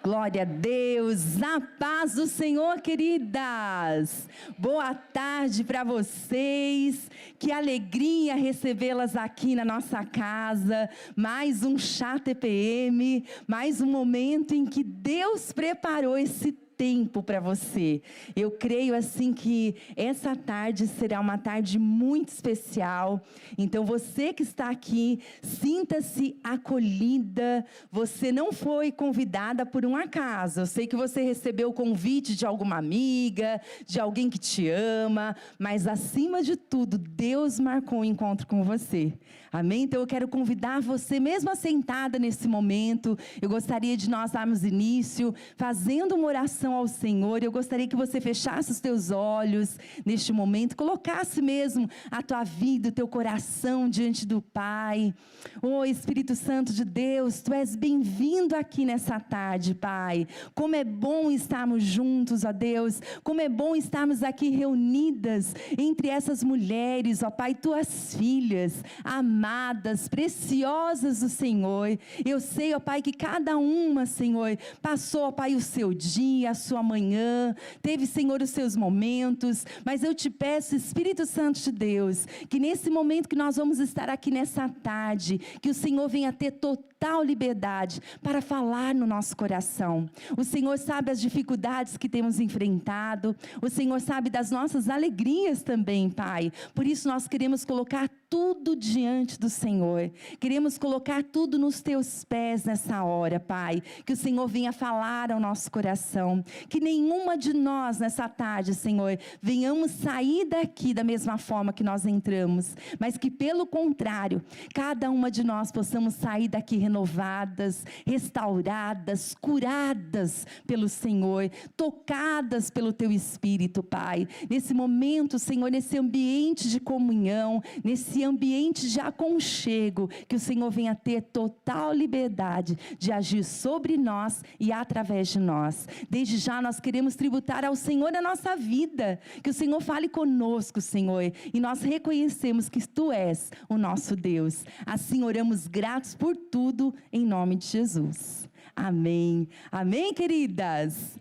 Glória a Deus, a paz do Senhor, queridas. Boa tarde para vocês, que alegria recebê-las aqui na nossa casa. Mais um Chá TPM, mais um momento em que Deus preparou esse tempo para você. Eu creio assim que essa tarde será uma tarde muito especial. Então você que está aqui, sinta-se acolhida. Você não foi convidada por um acaso. Eu sei que você recebeu o convite de alguma amiga, de alguém que te ama, mas acima de tudo, Deus marcou um encontro com você. Amém? Então eu quero convidar você, mesmo assentada nesse momento, eu gostaria de nós darmos início fazendo uma oração ao Senhor. Eu gostaria que você fechasse os teus olhos neste momento, colocasse mesmo a tua vida, o teu coração diante do Pai. Oh, Espírito Santo de Deus, Tu és bem-vindo aqui nessa tarde, Pai. Como é bom estarmos juntos, ó Deus, como é bom estarmos aqui reunidas entre essas mulheres, ó Pai, Tuas filhas, amadas, preciosas do Senhor. Eu sei, ó Pai, que cada uma, Senhor, passou, ó Pai, o seu dia, a sua manhã, teve, Senhor, os seus momentos, mas eu te peço, Espírito Santo de Deus, que nesse momento que nós vamos estar aqui nessa tarde, que o Senhor venha ter total liberdade para falar no nosso coração. O Senhor sabe as dificuldades que temos enfrentado, o Senhor sabe das nossas alegrias também, Pai. Por isso nós queremos colocar tudo diante do Senhor, queremos colocar tudo nos Teus pés nessa hora, Pai, que o Senhor venha falar ao nosso coração, que nenhuma de nós nessa tarde, Senhor, venhamos sair daqui da mesma forma que nós entramos, mas que pelo contrário, cada uma de nós possamos sair daqui renovadas, restauradas, curadas pelo Senhor, tocadas pelo Teu Espírito, Pai. Nesse momento, Senhor, nesse ambiente de comunhão, nesse ambiente de aconchego, que o Senhor venha ter total liberdade de agir sobre nós e através de nós. Desde já nós queremos tributar ao Senhor a nossa vida, que o Senhor fale conosco, Senhor, e nós reconhecemos que Tu és o nosso Deus. Assim oramos gratos por tudo, em nome de Jesus. Amém. Amém, queridas?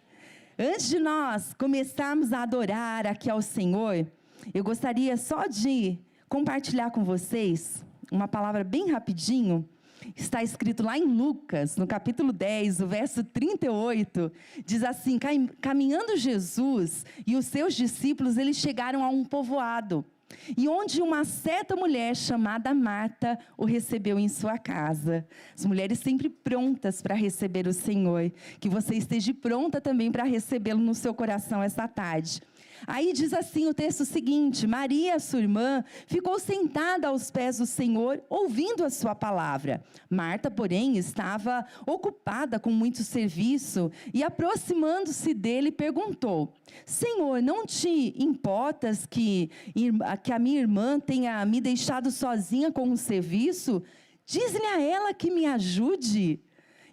Antes de nós começarmos a adorar aqui ao Senhor, eu gostaria só de compartilhar com vocês uma palavra bem rapidinho. Está escrito lá em Lucas, no capítulo 10, o verso 38, diz assim: caminhando Jesus e os seus discípulos, eles chegaram a um povoado, e onde uma certa mulher chamada Marta o recebeu em sua casa. As mulheres sempre prontas para receber o Senhor, que você esteja pronta também para recebê-lo no seu coração esta tarde. Aí diz assim o texto seguinte: Maria, sua irmã, ficou sentada aos pés do Senhor, ouvindo a sua palavra. Marta, porém, estava ocupada com muito serviço, e aproximando-se dele, perguntou: Senhor, não te importas que a minha irmã tenha me deixado sozinha com o serviço? Diz-lhe a ela que me ajude.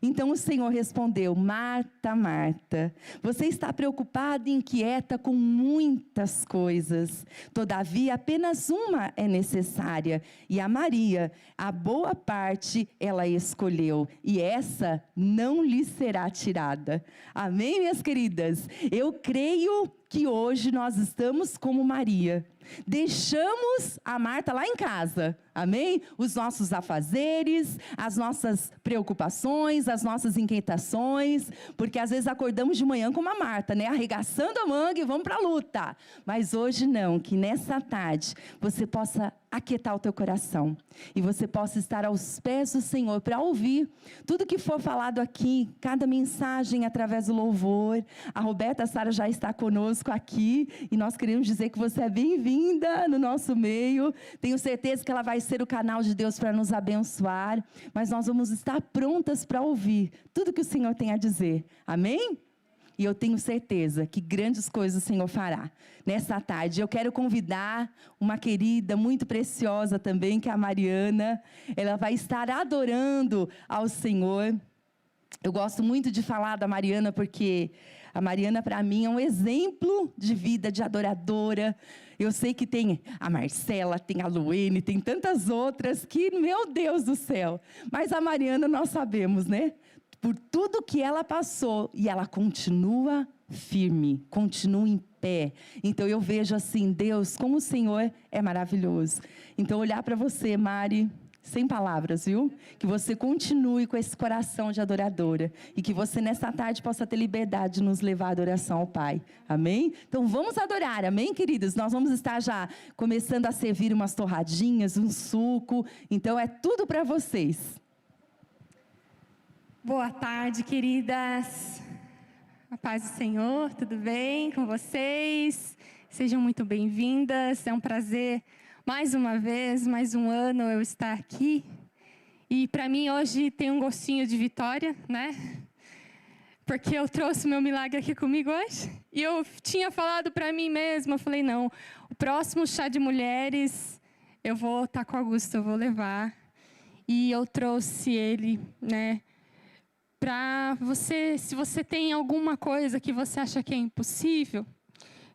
Então o Senhor respondeu: Marta, Marta, você está preocupada e inquieta com muitas coisas. Todavia, apenas uma é necessária. E a Maria, a boa parte, ela escolheu. E essa não lhe será tirada. Amém, minhas queridas? Eu creio que hoje nós estamos como Maria. Deixamos a Marta lá em casa, amém? Os nossos afazeres, as nossas preocupações, as nossas inquietações, porque às vezes acordamos de manhã como a Marta, né? Arregaçando a manga e vamos para a luta. Mas hoje não, que nessa tarde você possa aquietar o teu coração e você possa estar aos pés do Senhor para ouvir tudo que for falado aqui, cada mensagem através do louvor. A Roberta, a Sara já está conosco aqui e nós queremos dizer que você é bem-vinda no nosso meio. Tenho certeza que ela vai ser o canal de Deus para nos abençoar, mas nós vamos estar prontas para ouvir tudo que o Senhor tem a dizer. Amém? E eu tenho certeza que grandes coisas o Senhor fará. Nessa tarde eu quero convidar uma querida muito preciosa também, que é a Mariana. Ela vai estar adorando ao Senhor. Eu gosto muito de falar da Mariana, porque a Mariana para mim é um exemplo de vida, de adoradora. Eu sei que tem a Marcela, tem a Luene, tem tantas outras que, meu Deus do céu. Mas a Mariana nós sabemos, né? por tudo que ela passou, e ela continua firme, continua em pé. Então eu vejo assim, Deus, como o Senhor é maravilhoso. Então olhar para você, Mari, sem palavras, viu? Que você continue com esse coração de adoradora. E que você nessa tarde possa ter liberdade de nos levar à adoração ao Pai. Amém? Então vamos adorar, amém, queridos? Nós vamos estar já começando a servir umas torradinhas, um suco. Então é tudo para vocês. Boa tarde, queridas. A paz do Senhor, tudo bem com vocês? Sejam muito bem-vindas. É um prazer, mais uma vez, mais um ano eu estar aqui. E para mim hoje tem um gostinho de vitória, né? Porque eu trouxe o meu milagre aqui comigo hoje. E eu tinha falado para mim mesma, eu falei, não, o próximo chá de mulheres eu vou estar com o Augusto, eu vou levar. E eu trouxe ele, né? Para você, se você tem alguma coisa que você acha que é impossível,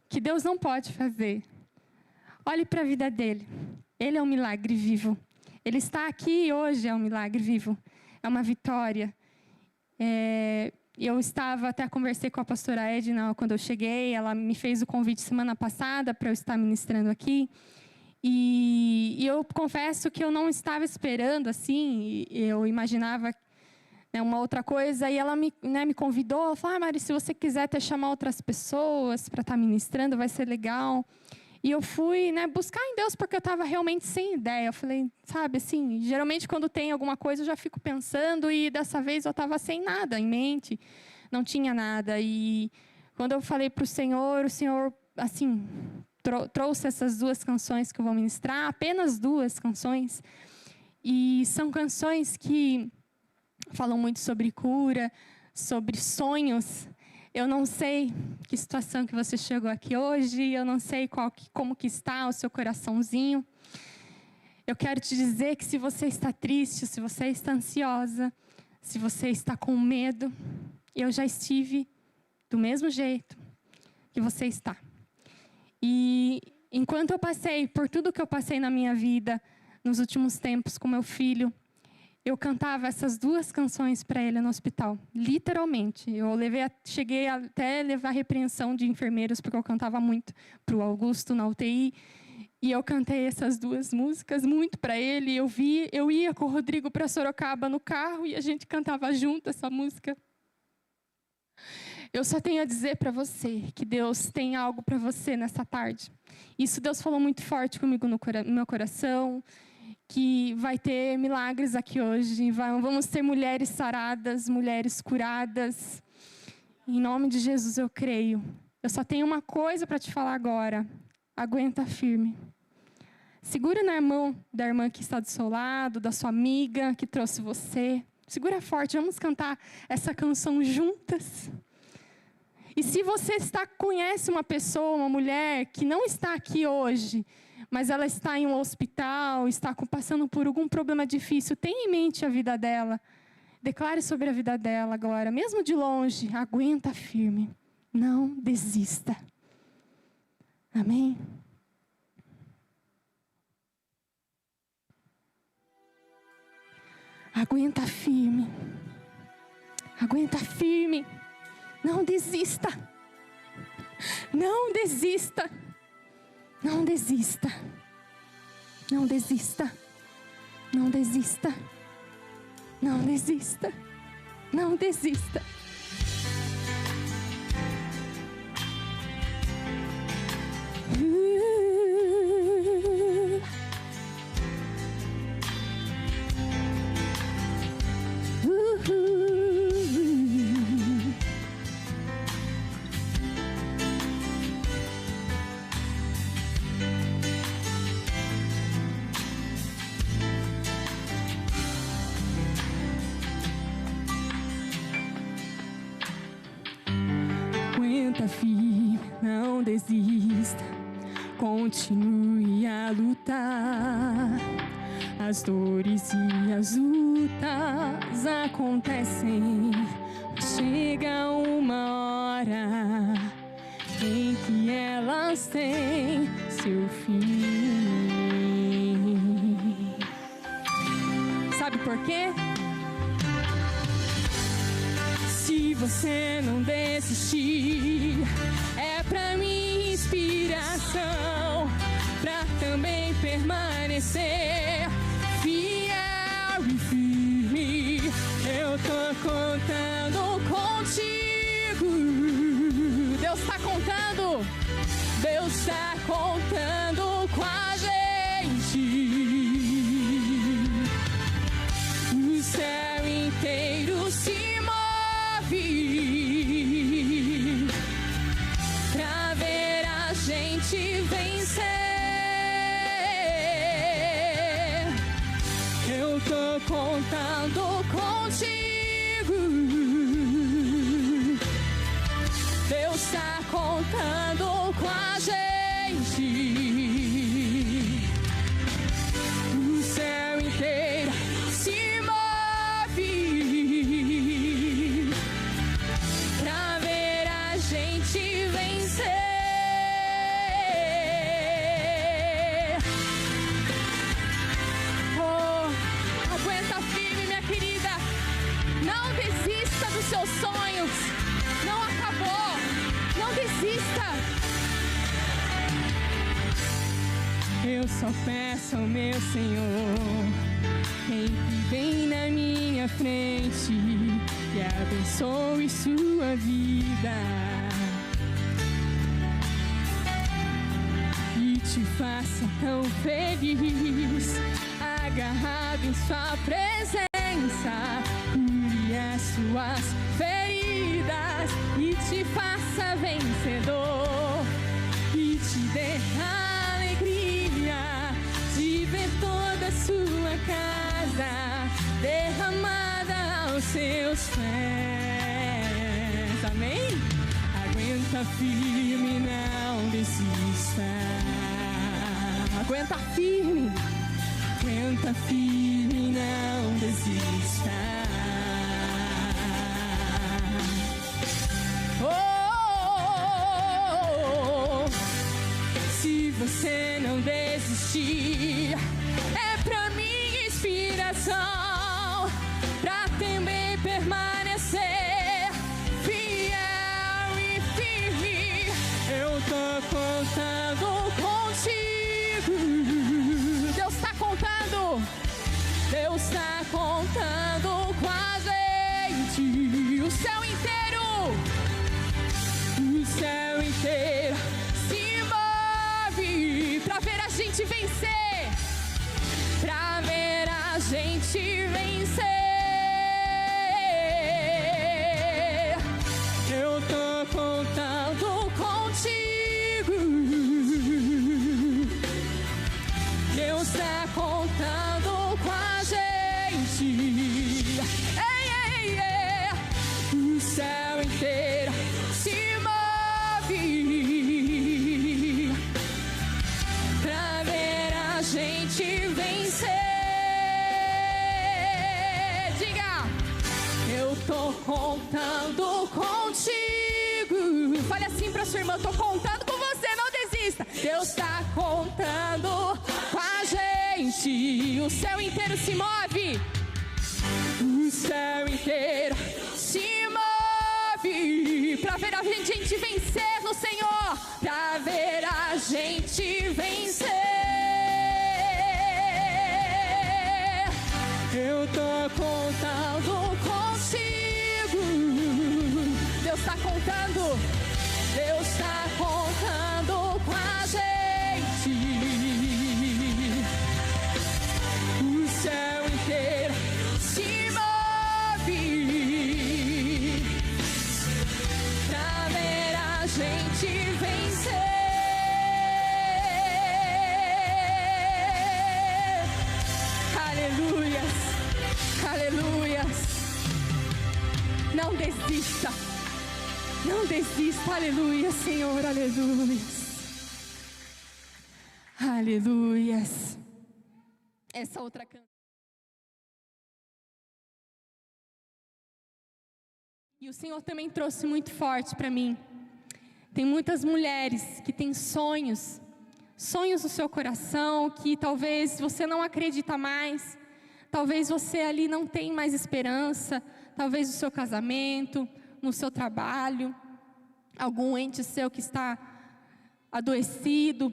que Deus não pode fazer, olhe para a vida dele. Ele é um milagre vivo. Ele está aqui hoje, é um milagre vivo. É uma vitória. Eu até conversei com a pastora Edna quando eu cheguei. Ela me fez o convite semana passada para eu estar ministrando aqui. E eu confesso que eu não estava esperando assim. Eu imaginava uma outra coisa, e ela me convidou, ela falou, Mari, se você quiser até chamar outras pessoas para estar ministrando, vai ser legal. E eu fui buscar em Deus, porque eu estava realmente sem ideia. Eu falei, sabe, assim, geralmente quando tem alguma coisa eu já fico pensando, e dessa vez eu estava sem nada em mente, não tinha nada. E quando eu falei para o Senhor, assim, trouxe essas 2 canções que eu vou ministrar, apenas 2 canções, e são canções que falam muito sobre cura, sobre sonhos. Eu não sei que situação que você chegou aqui hoje, eu não sei como que está o seu coraçãozinho. Eu quero te dizer que se você está triste, se você está ansiosa, se você está com medo, eu já estive do mesmo jeito que você está. E enquanto eu passei por tudo que eu passei na minha vida, nos últimos tempos com meu filho, eu cantava essas 2 canções para ele no hospital, literalmente. Cheguei até a levar repreensão de enfermeiros, porque eu cantava muito para o Augusto na UTI. E eu cantei essas 2 músicas muito para ele. Eu ia com o Rodrigo para Sorocaba no carro e a gente cantava junto essa música. Eu só tenho a dizer para você que Deus tem algo para você nessa tarde. Isso Deus falou muito forte comigo no meu coração, que vai ter milagres aqui hoje. Vamos ter mulheres saradas, mulheres curadas. Em nome de Jesus eu creio. Eu só tenho uma coisa para te falar agora. Aguenta firme. Segura na mão da irmã que está do seu lado, da sua amiga que trouxe você. Segura forte, vamos cantar essa canção juntas. E se você conhece uma pessoa, uma mulher que não está aqui hoje, mas ela está em um hospital, está passando por algum problema difícil, tenha em mente a vida dela. Declare sobre a vida dela agora, mesmo de longe, aguenta firme. Não desista. Amém? Aguenta firme. Aguenta firme. Não desista. Não desista. Não desista. Não desista. Não desista. Não desista. Não desista. Aguenta firme, não desista, continue a lutar. As dores e as lutas acontecem, mas chega uma hora em que elas têm seu fim. 'Sabe por quê? você não desistir, é pra mim inspiração, pra também permanecer fiel e firme. Eu tô contando contigo. Deus tá contando. Deus tá contando com a gente. O céu inteiro se move pra ver a gente vencer. Eu tô contando contigo. Deus tá contando com a gente. O céu inteiro se move pra ver a gente vencer. Oh, aguenta firme, minha querida. Não desista dos seus sonhos. Não acabou. Não desista. Eu só peço ao meu Senhor, entre bem na minha frente e abençoe sua vida e te faça tão feliz, agarrado em sua presença, cure as suas feridas e te faça vencedor e te dê alegria de ver toda a sua casa derramada aos seus pés. Amém? Aguenta firme, não desista. Aguenta firme. Aguenta firme, não desista. Se você não desistir, é pra mim inspiração, pra também permanecer fiel e firme. Eu tô contando contigo. Deus tá contando. Deus tá contando com a gente. O céu inteiro. O céu inteiro se move pra ver a gente vencer, pra ver a gente vencer. Eu tô contando contigo. Deus tá contando com a gente. Ei, ei, ei. O céu inteiro se move pra ver a gente vencer. Diga, eu tô contando contigo. Fale assim pra sua irmã, tô contando com você, não desista. Deus tá contando com a gente. O céu inteiro se move. O céu inteiro se move pra ver a gente vencer no Senhor, pra ver a gente vencer. Eu tô contando contigo. Deus tá contando. Deus tá contando com a gente. O céu inteiro se move pra ver a gente vencer. Aleluias, aleluias. Não desista, não desista. Aleluia, Senhor, aleluias. Aleluias. Essa outra canção. E o Senhor também trouxe muito forte para mim. Tem muitas mulheres que têm sonhos no seu coração, que talvez você não acredita mais, talvez você ali não tem mais esperança, talvez o seu casamento, no seu trabalho, algum ente seu que está adoecido,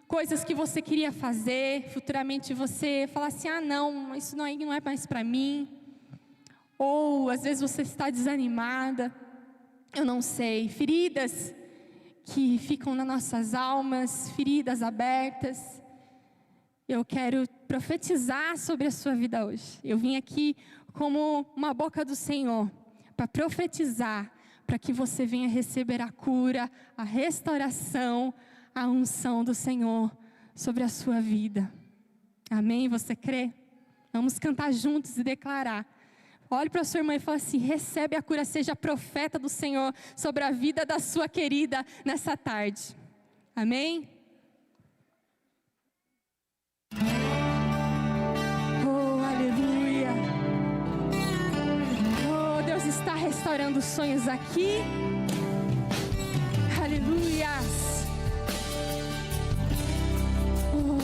coisas que você queria fazer, futuramente você fala assim, não, isso não é mais para mim, ou às vezes você está desanimada, eu não sei, feridas que ficam nas nossas almas, feridas abertas. Eu quero profetizar sobre a sua vida hoje. Eu vim aqui como uma boca do Senhor, para profetizar, para que você venha receber a cura, a restauração, a unção do Senhor sobre a sua vida. Amém? Você crê? Vamos cantar juntos e declarar. Olhe para a sua irmã e fala assim, recebe a cura, seja profeta do Senhor sobre a vida da sua querida nessa tarde. Amém? Oh, aleluia. Oh, Deus está restaurando sonhos aqui. Aleluias. Oh,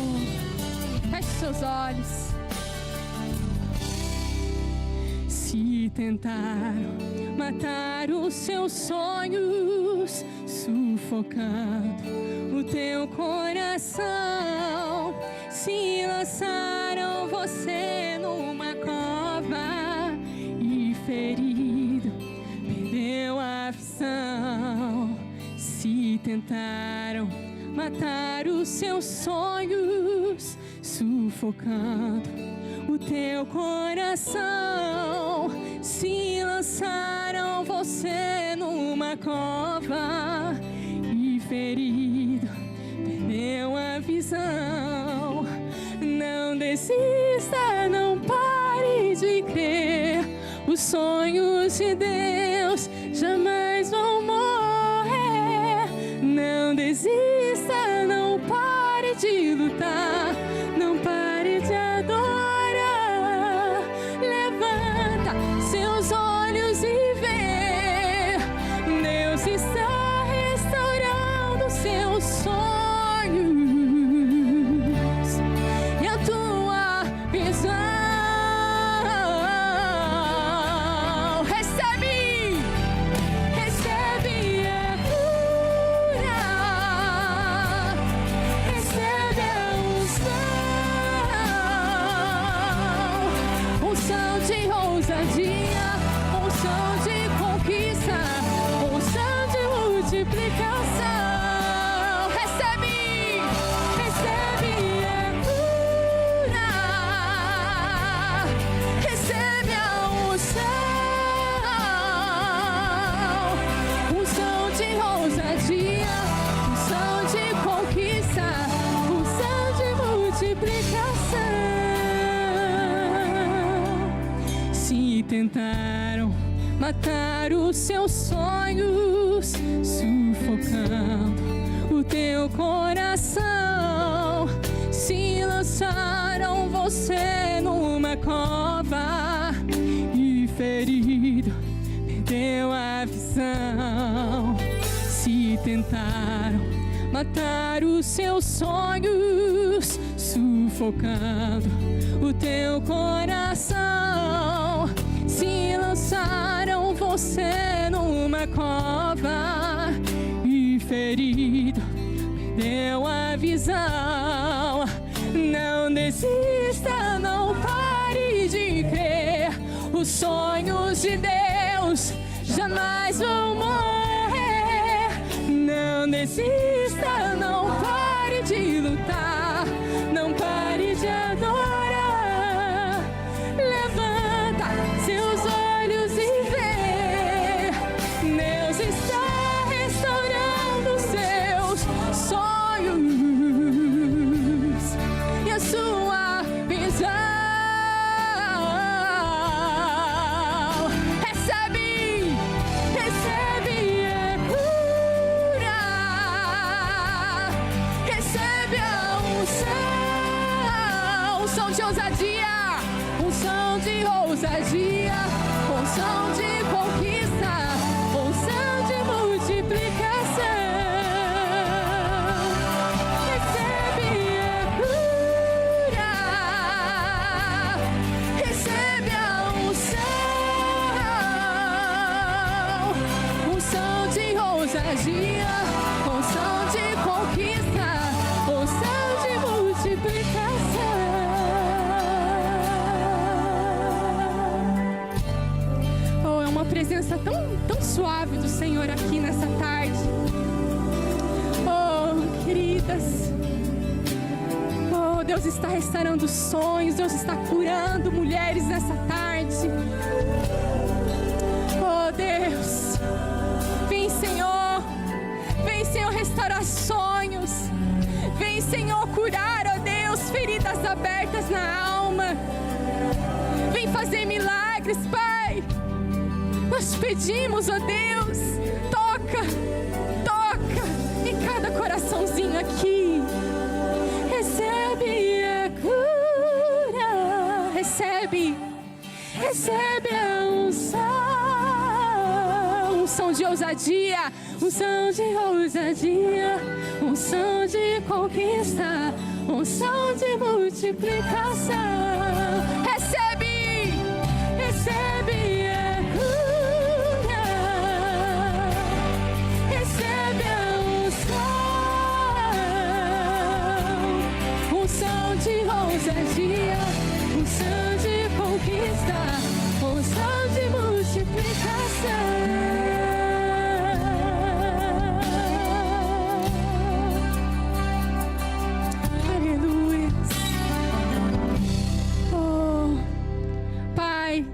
feche seus olhos. Se tentaram matar os seus sonhos, sufocando o teu coração, se lançaram você numa cova e ferido, perdeu a visão. Se tentaram matar os seus sonhos, sufocando o teu coração, se lançaram você numa cova e ferido, perdeu a visão. Não desista, não pare de crer, os sonhos de Deus jamais vão morrer. Não desista, não pare de lutar, não pare de adorar. Está restaurando seus sonhos e a tua visão. Recebe a cura, recebe a unção de ousadia, unção de conquista, multiplicação. Recebe a cura, recebe a unção de ousadia, unção de conquista, unção de multiplicação. Se tentaram matar os seus sonhos, sufocando o teu coração, se lançaram você numa cova e ferido, perdeu a visão. Se tentaram matar os seus sonhos, sufocando o teu coração, se lançaram você numa cova e ferido, perdeu a visão. Não desista, não pare de crer, os sonhos de Deus jamais vão morrer. Não desista, não pare de lutar, não pare de adorar. Seus olhos e vê, Deus está restaurando seus sonhos e a sua visão. Recebe a cura, recebe a unção de ousadia, unção de ousadia, unção de conquista, unção de multiplicação. Recebe a cura, recebe a unção presença tão suave do Senhor aqui nessa tarde. Oh, queridas, oh, Deus está restaurando sonhos, Deus está curando mulheres nessa tarde. Oh, Deus, vem, Senhor, restaurar sonhos. Vem, Senhor, curar, ó Deus, feridas abertas na alma. Vem fazer milagres, Pai. Nós te pedimos, ó Deus, toca em cada coraçãozinho aqui. Recebe a cura, recebe a unção de ousadia, unção de conquista, unção de multiplicação. Recebe a cura, recebe a unção de ousadia, unção de conquista, unção de multiplicação.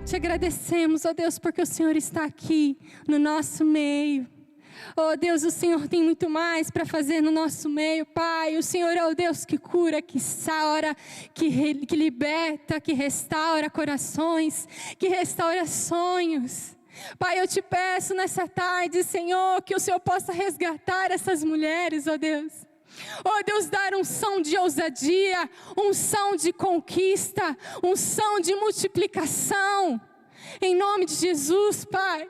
Te agradecemos, ó Deus, porque o Senhor está aqui no nosso meio. Ó Deus, o Senhor tem muito mais para fazer no nosso meio, Pai. O Senhor é o Deus que cura, que sara, que liberta, que restaura corações, que restaura sonhos. Pai, eu te peço nessa tarde, Senhor, que o Senhor possa resgatar essas mulheres, ó Deus. Oh Deus, dar unção de ousadia, unção de conquista, unção de multiplicação, em nome de Jesus, Pai.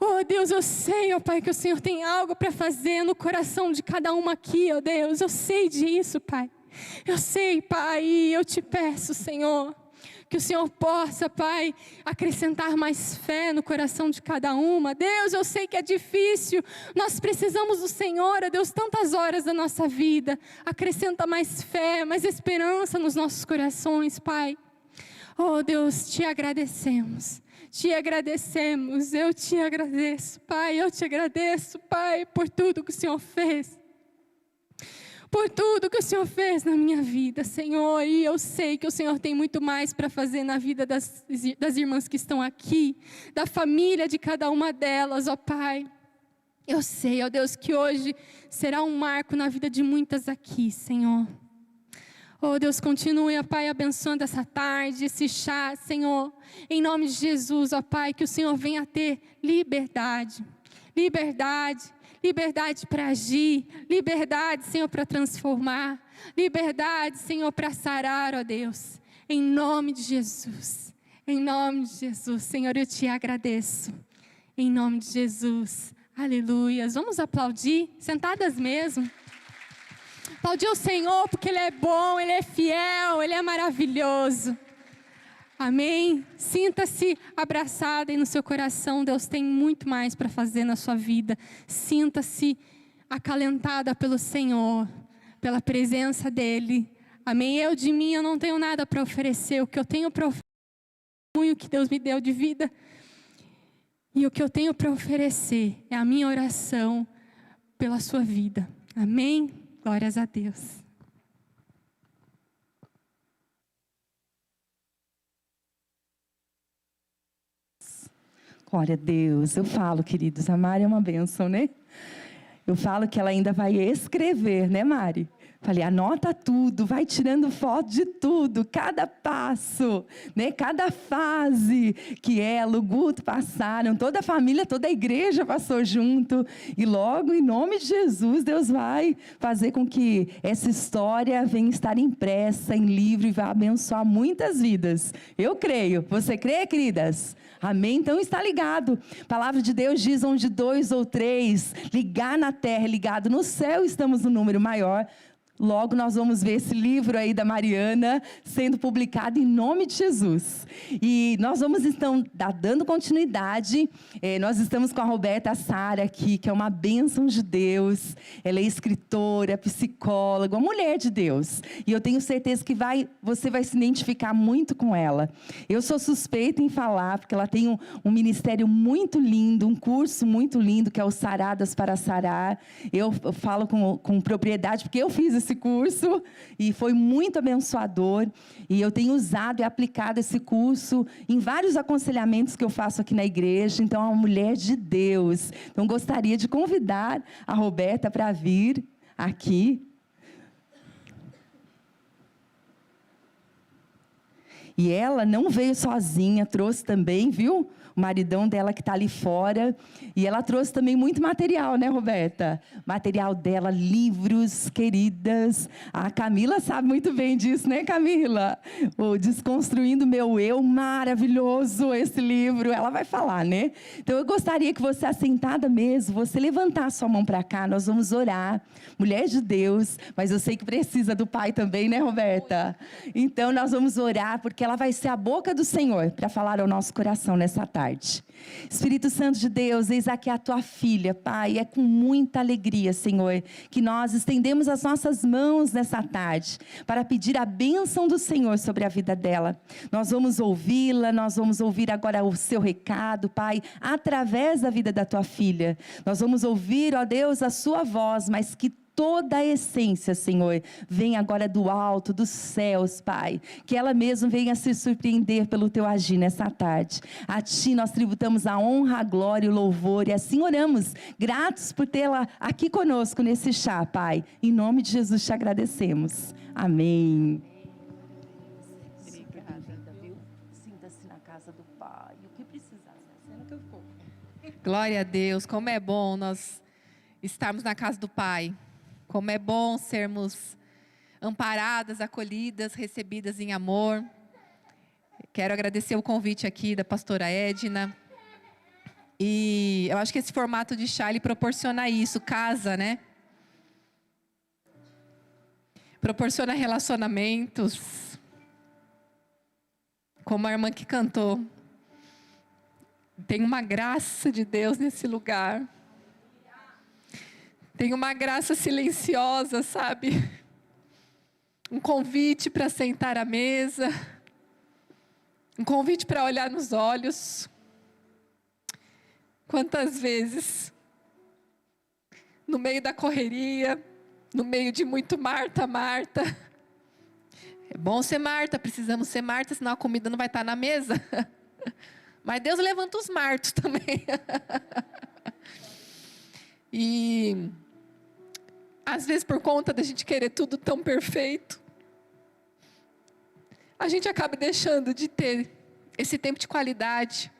Oh Deus, eu sei, ó Pai, que o Senhor tem algo para fazer no coração de cada uma aqui, ó Deus, eu sei disso, Pai. Eu sei, Pai, e eu te peço, Senhor, que o Senhor possa, Pai, acrescentar mais fé no coração de cada uma. Deus, eu sei que é difícil, nós precisamos do Senhor, ó Deus, tantas horas da nossa vida. Acrescenta mais fé, mais esperança nos nossos corações, Pai. Oh Deus, te agradecemos, eu te agradeço, Pai, eu te agradeço, Pai, por tudo que o Senhor fez. Por tudo que o Senhor fez na minha vida, Senhor, e eu sei que o Senhor tem muito mais para fazer na vida das irmãs que estão aqui, da família de cada uma delas, ó Pai. Eu sei, ó Deus, que hoje será um marco na vida de muitas aqui, Senhor. Oh Deus, continue, ó Pai, abençoando essa tarde, esse chá, Senhor, em nome de Jesus, ó Pai, que o Senhor venha ter liberdade para agir, liberdade, Senhor, para transformar, liberdade, Senhor, para sarar, ó Deus, em nome de Jesus, Senhor, eu te agradeço, em nome de Jesus, aleluias. Vamos aplaudir, sentadas mesmo, aplaudir o Senhor, porque Ele é bom, Ele é fiel, Ele é maravilhoso. Amém? Sinta-se abraçada aí no seu coração. Deus tem muito mais para fazer na sua vida. Sinta-se acalentada pelo Senhor, pela presença dEle. Amém? Eu de mim, eu não tenho nada para oferecer. O que eu tenho para oferecer é o que Deus me deu de vida. E o que eu tenho para oferecer é a minha oração pela sua vida. Amém? Glórias a Deus. Glória a Deus. Eu falo, queridos, a Mari é uma bênção, né? Eu falo que ela ainda vai escrever, né, Mari? Falei, anota tudo, vai tirando foto de tudo, cada passo, né? Cada fase que ela, o Guto passaram, toda a família, toda a igreja passou junto. E logo, em nome de Jesus, Deus vai fazer com que essa história venha estar impressa em livro e vai abençoar muitas vidas. Eu creio. Você crê, queridas? Amém? Então está ligado. A palavra de Deus diz, onde 2 ou 3 ligar na terra, ligado no céu, estamos no número maior. logo nós vamos ver esse livro aí da Mariana sendo publicado em nome de Jesus. E nós vamos então dando continuidade. Nós estamos com a Roberta Sara aqui, que é uma bênção de Deus. Ela é escritora, psicóloga, uma mulher de Deus. E eu tenho certeza que você vai se identificar muito com ela. Eu sou suspeita em falar, porque ela tem um ministério muito lindo, um curso muito lindo, que é o Saradas para Sarar. Eu falo com propriedade, porque eu fiz esse curso e foi muito abençoador. E eu tenho usado e aplicado esse curso em vários aconselhamentos que eu faço aqui na igreja. Então, é uma mulher de Deus. Então, gostaria de convidar a Roberta para vir aqui. E ela não veio sozinha, trouxe também, viu? O maridão dela que está ali fora. E ela trouxe também muito material, né, Roberta? Material dela, livros, queridas. A Camila sabe muito bem disso, né, Camila? O Desconstruindo Meu Eu, maravilhoso esse livro. Ela vai falar, né? Então, eu gostaria que você, assentada mesmo, você levantar a sua mão para cá. Nós vamos orar. Mulher de Deus, mas eu sei que precisa do Pai também, né, Roberta? Então, nós vamos orar, porque ela vai ser a boca do Senhor para falar ao nosso coração nessa tarde. Espírito Santo de Deus, eis aqui a tua filha, Pai, é com muita alegria, Senhor, que nós estendemos as nossas mãos nessa tarde, para pedir a bênção do Senhor sobre a vida dela. Nós vamos ouvi-la, nós vamos ouvir agora o seu recado, Pai, através da vida da tua filha. Nós vamos ouvir, ó Deus, a sua voz, mas que toda a essência, Senhor, vem agora do alto, dos céus, Pai. Que ela mesma venha se surpreender pelo teu agir nessa tarde. A ti nós tributamos a honra, a glória e o louvor. E assim oramos, gratos por tê-la aqui conosco nesse chá, Pai. Em nome de Jesus te agradecemos. Amém. Obrigada, viu? Sinta-se na casa do Pai. O que precisar, cena que eu for. Glória a Deus, como é bom nós estarmos na casa do Pai. Como é bom sermos amparadas, acolhidas, recebidas em amor. Quero agradecer o convite aqui da pastora Edna. E eu acho que esse formato de chá, ele proporciona isso, casa, né? Proporciona relacionamentos. Como a irmã que cantou. Tem uma graça de Deus nesse lugar. Tem uma graça silenciosa, sabe? Um convite para sentar à mesa. Um convite para olhar nos olhos. Quantas vezes, no meio da correria, no meio de muito Marta, Marta. É bom ser Marta, precisamos ser Marta, senão a comida não vai estar na mesa. Mas Deus levanta os Martos também. E às vezes, por conta da gente querer tudo tão perfeito, a gente acaba deixando de ter esse tempo de qualidade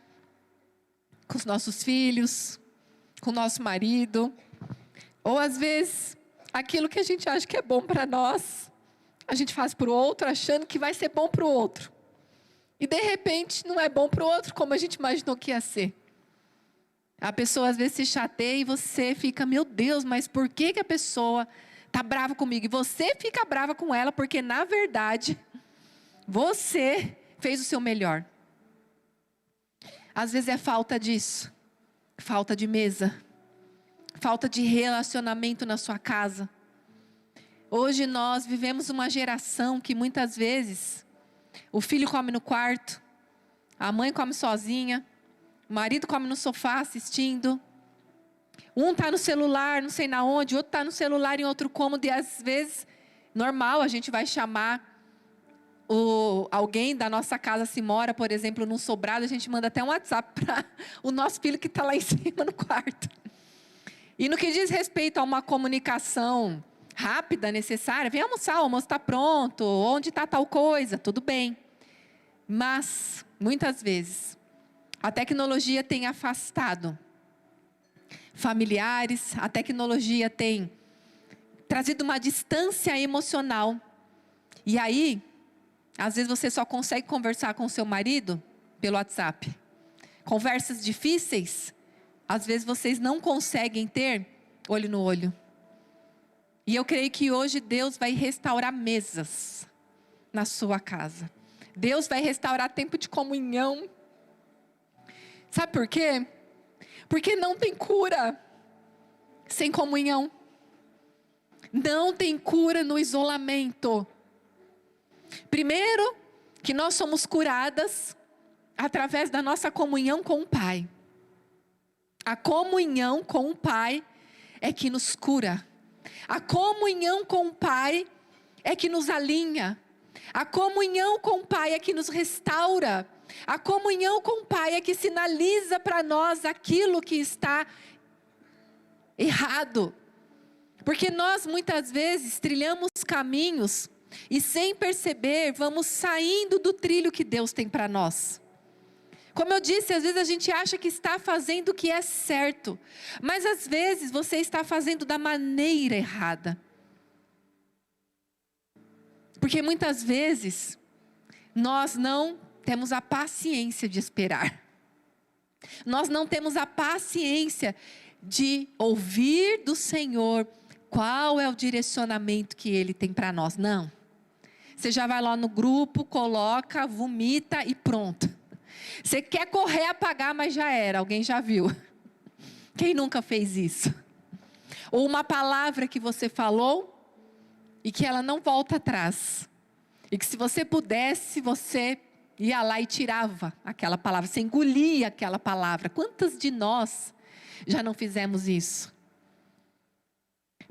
com os nossos filhos, com o nosso marido. Ou às vezes, aquilo que a gente acha que é bom para nós, a gente faz para o outro, achando que vai ser bom para o outro. E de repente, não é bom para o outro como a gente imaginou que ia ser. A pessoa às vezes se chateia e você fica, meu Deus, mas por que a pessoa está brava comigo? E você fica brava com ela porque, na verdade, você fez o seu melhor. Às vezes é falta disso. Falta de mesa. Falta de relacionamento na sua casa. Hoje nós vivemos uma geração que muitas vezes o filho come no quarto, a mãe come sozinha, o marido come no sofá assistindo. Um está no celular, não sei na onde, o outro está no celular em outro cômodo. E às vezes, normal, a gente vai chamar alguém da nossa casa, se mora, por exemplo, num sobrado, a gente manda até um WhatsApp para o nosso filho que está lá em cima no quarto. E no que diz respeito a uma comunicação rápida, necessária, vem almoçar, o almoço está pronto, onde está tal coisa, tudo bem. Mas, muitas vezes, a tecnologia tem afastado familiares, a tecnologia tem trazido uma distância emocional. E aí, às vezes você só consegue conversar com o seu marido pelo WhatsApp. Conversas difíceis, às vezes vocês não conseguem ter olho no olho. E eu creio que hoje Deus vai restaurar mesas na sua casa. Deus vai restaurar tempo de comunhão. Sabe por quê? Porque não tem cura sem comunhão. Não tem cura no isolamento. Primeiro, que nós somos curadas através da nossa comunhão com o Pai. A comunhão com o Pai é que nos cura. A comunhão com o Pai é que nos alinha. A comunhão com o Pai é que nos restaura. A comunhão com o Pai é que sinaliza para nós aquilo que está errado. Porque nós muitas vezes trilhamos caminhos e sem perceber vamos saindo do trilho que Deus tem para nós. Como eu disse, às vezes a gente acha que está fazendo o que é certo, mas às vezes você está fazendo da maneira errada. Porque muitas vezes nós não temos a paciência de esperar. Nós não temos a paciência de ouvir do Senhor qual é o direcionamento que Ele tem para nós. Não. Você já vai lá no grupo, coloca, vomita e pronto. Você quer correr apagar, mas já era, alguém já viu. Quem nunca fez isso? Ou uma palavra que você falou e que ela não volta atrás. E que se você pudesse, você ia lá e tirava aquela palavra, você engolia aquela palavra. Quantas de nós já não fizemos isso?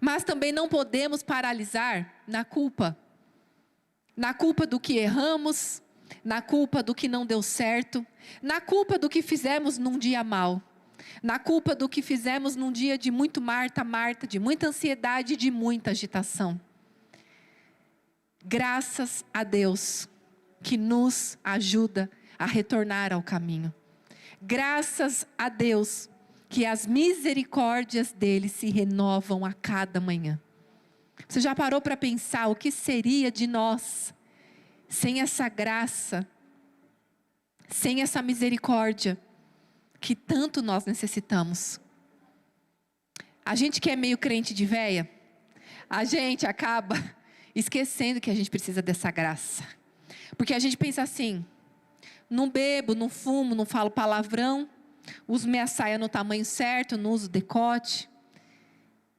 Mas também não podemos paralisar na culpa. Na culpa do que erramos, na culpa do que não deu certo, na culpa do que fizemos num dia mau, na culpa do que fizemos num dia de muito Marta, de muita ansiedade e de muita agitação. Graças a Deus que nos ajuda a retornar ao caminho. Graças a Deus que as misericórdias dele se renovam a cada manhã. Você já parou para pensar o que seria de nós sem essa graça, sem essa misericórdia que tanto nós necessitamos? A gente que é meio crente de véia, a gente acaba esquecendo que a gente precisa dessa graça. Porque a gente pensa assim: não bebo, não fumo, não falo palavrão, uso minha saia no tamanho certo, não uso decote.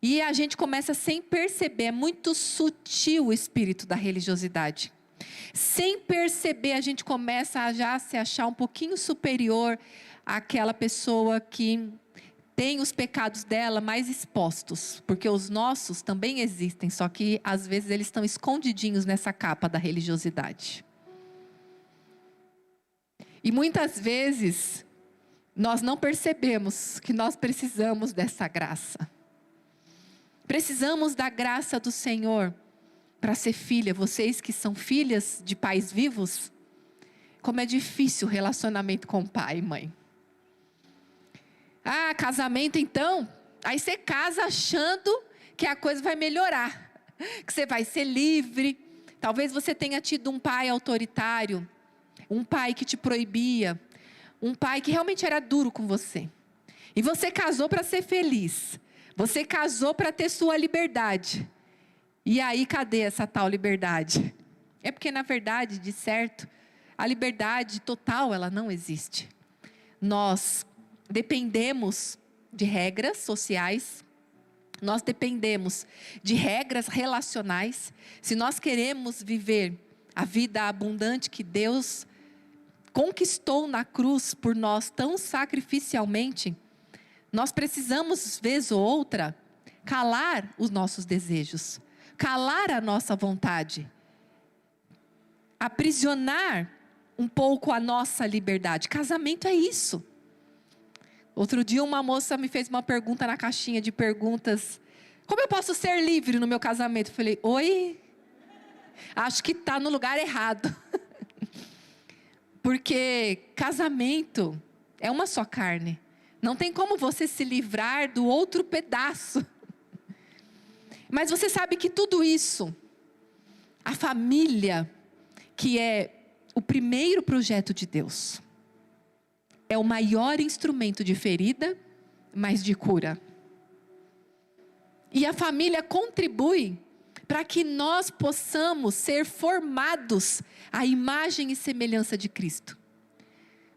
E a gente começa sem perceber, é muito sutil o espírito da religiosidade. Sem perceber, a gente começa a já se achar um pouquinho superior àquela pessoa que tem os pecados dela mais expostos. Porque os nossos também existem, só que às vezes eles estão escondidinhos nessa capa da religiosidade. E muitas vezes nós não percebemos que nós precisamos dessa graça. Precisamos da graça do Senhor para ser filha. Vocês que são filhas de pais vivos, como é difícil o relacionamento com pai e mãe. Ah, casamento então? Aí você casa achando que a coisa vai melhorar, que você vai ser livre. Talvez você tenha tido um pai autoritário, um pai que te proibia, um pai que realmente era duro com você. E você casou para ser feliz. Você casou para ter sua liberdade. E aí, cadê essa tal liberdade? É porque, na verdade, de certo, a liberdade total, ela não existe. Nós dependemos de regras sociais. Nós dependemos de regras relacionais. Se nós queremos viver a vida abundante que Deus conquistou na cruz por nós tão sacrificialmente, nós precisamos, vez ou outra, calar os nossos desejos, calar a nossa vontade, aprisionar um pouco a nossa liberdade. Casamento é isso. Outro dia uma moça me fez uma pergunta na caixinha de perguntas: como eu posso ser livre no meu casamento? Eu falei: oi? Acho que está no lugar errado. Porque casamento é uma só carne. Não tem como você se livrar do outro pedaço. Mas você sabe que tudo isso, a família, que é o primeiro projeto de Deus, é o maior instrumento de ferida, mas de cura. E a família contribui para que nós possamos ser formados à imagem e semelhança de Cristo.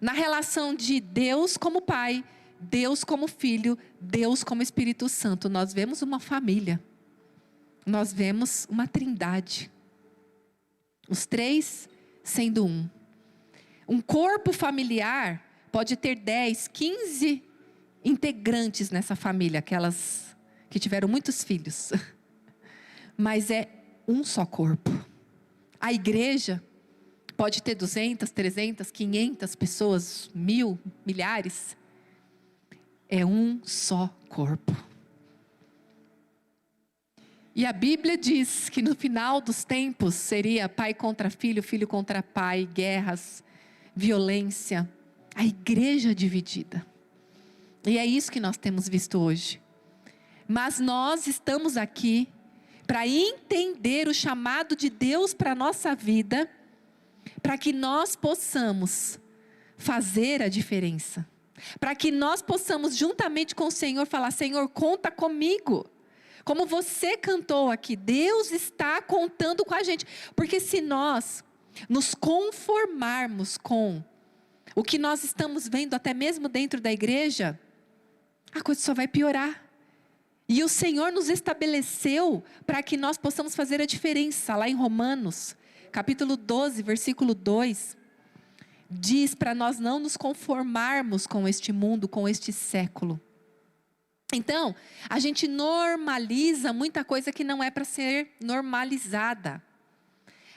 Na relação de Deus como Pai, Deus como Filho, Deus como Espírito Santo, nós vemos uma família. Nós vemos uma trindade. Os três sendo um. Um corpo familiar pode ter 10, 15 integrantes nessa família, aquelas que tiveram muitos filhos. Mas é um só corpo. A igreja pode ter 200, 300, 500 pessoas, 1000, milhares. É um só corpo. E a Bíblia diz que no final dos tempos seria pai contra filho, filho contra pai, guerras, violência, a igreja dividida. E é isso que nós temos visto hoje. Mas nós estamos aqui para entender o chamado de Deus para a nossa vida, para que nós possamos fazer a diferença. Para que nós possamos, juntamente com o Senhor, falar: Senhor, conta comigo. Como você cantou aqui, Deus está contando com a gente. Porque se nós nos conformarmos com o que nós estamos vendo, até mesmo dentro da igreja, a coisa só vai piorar. E o Senhor nos estabeleceu para que nós possamos fazer a diferença. Lá em Romanos, capítulo 12, versículo 2, diz para nós não nos conformarmos com este mundo, com este século. Então, a gente normaliza muita coisa que não é para ser normalizada.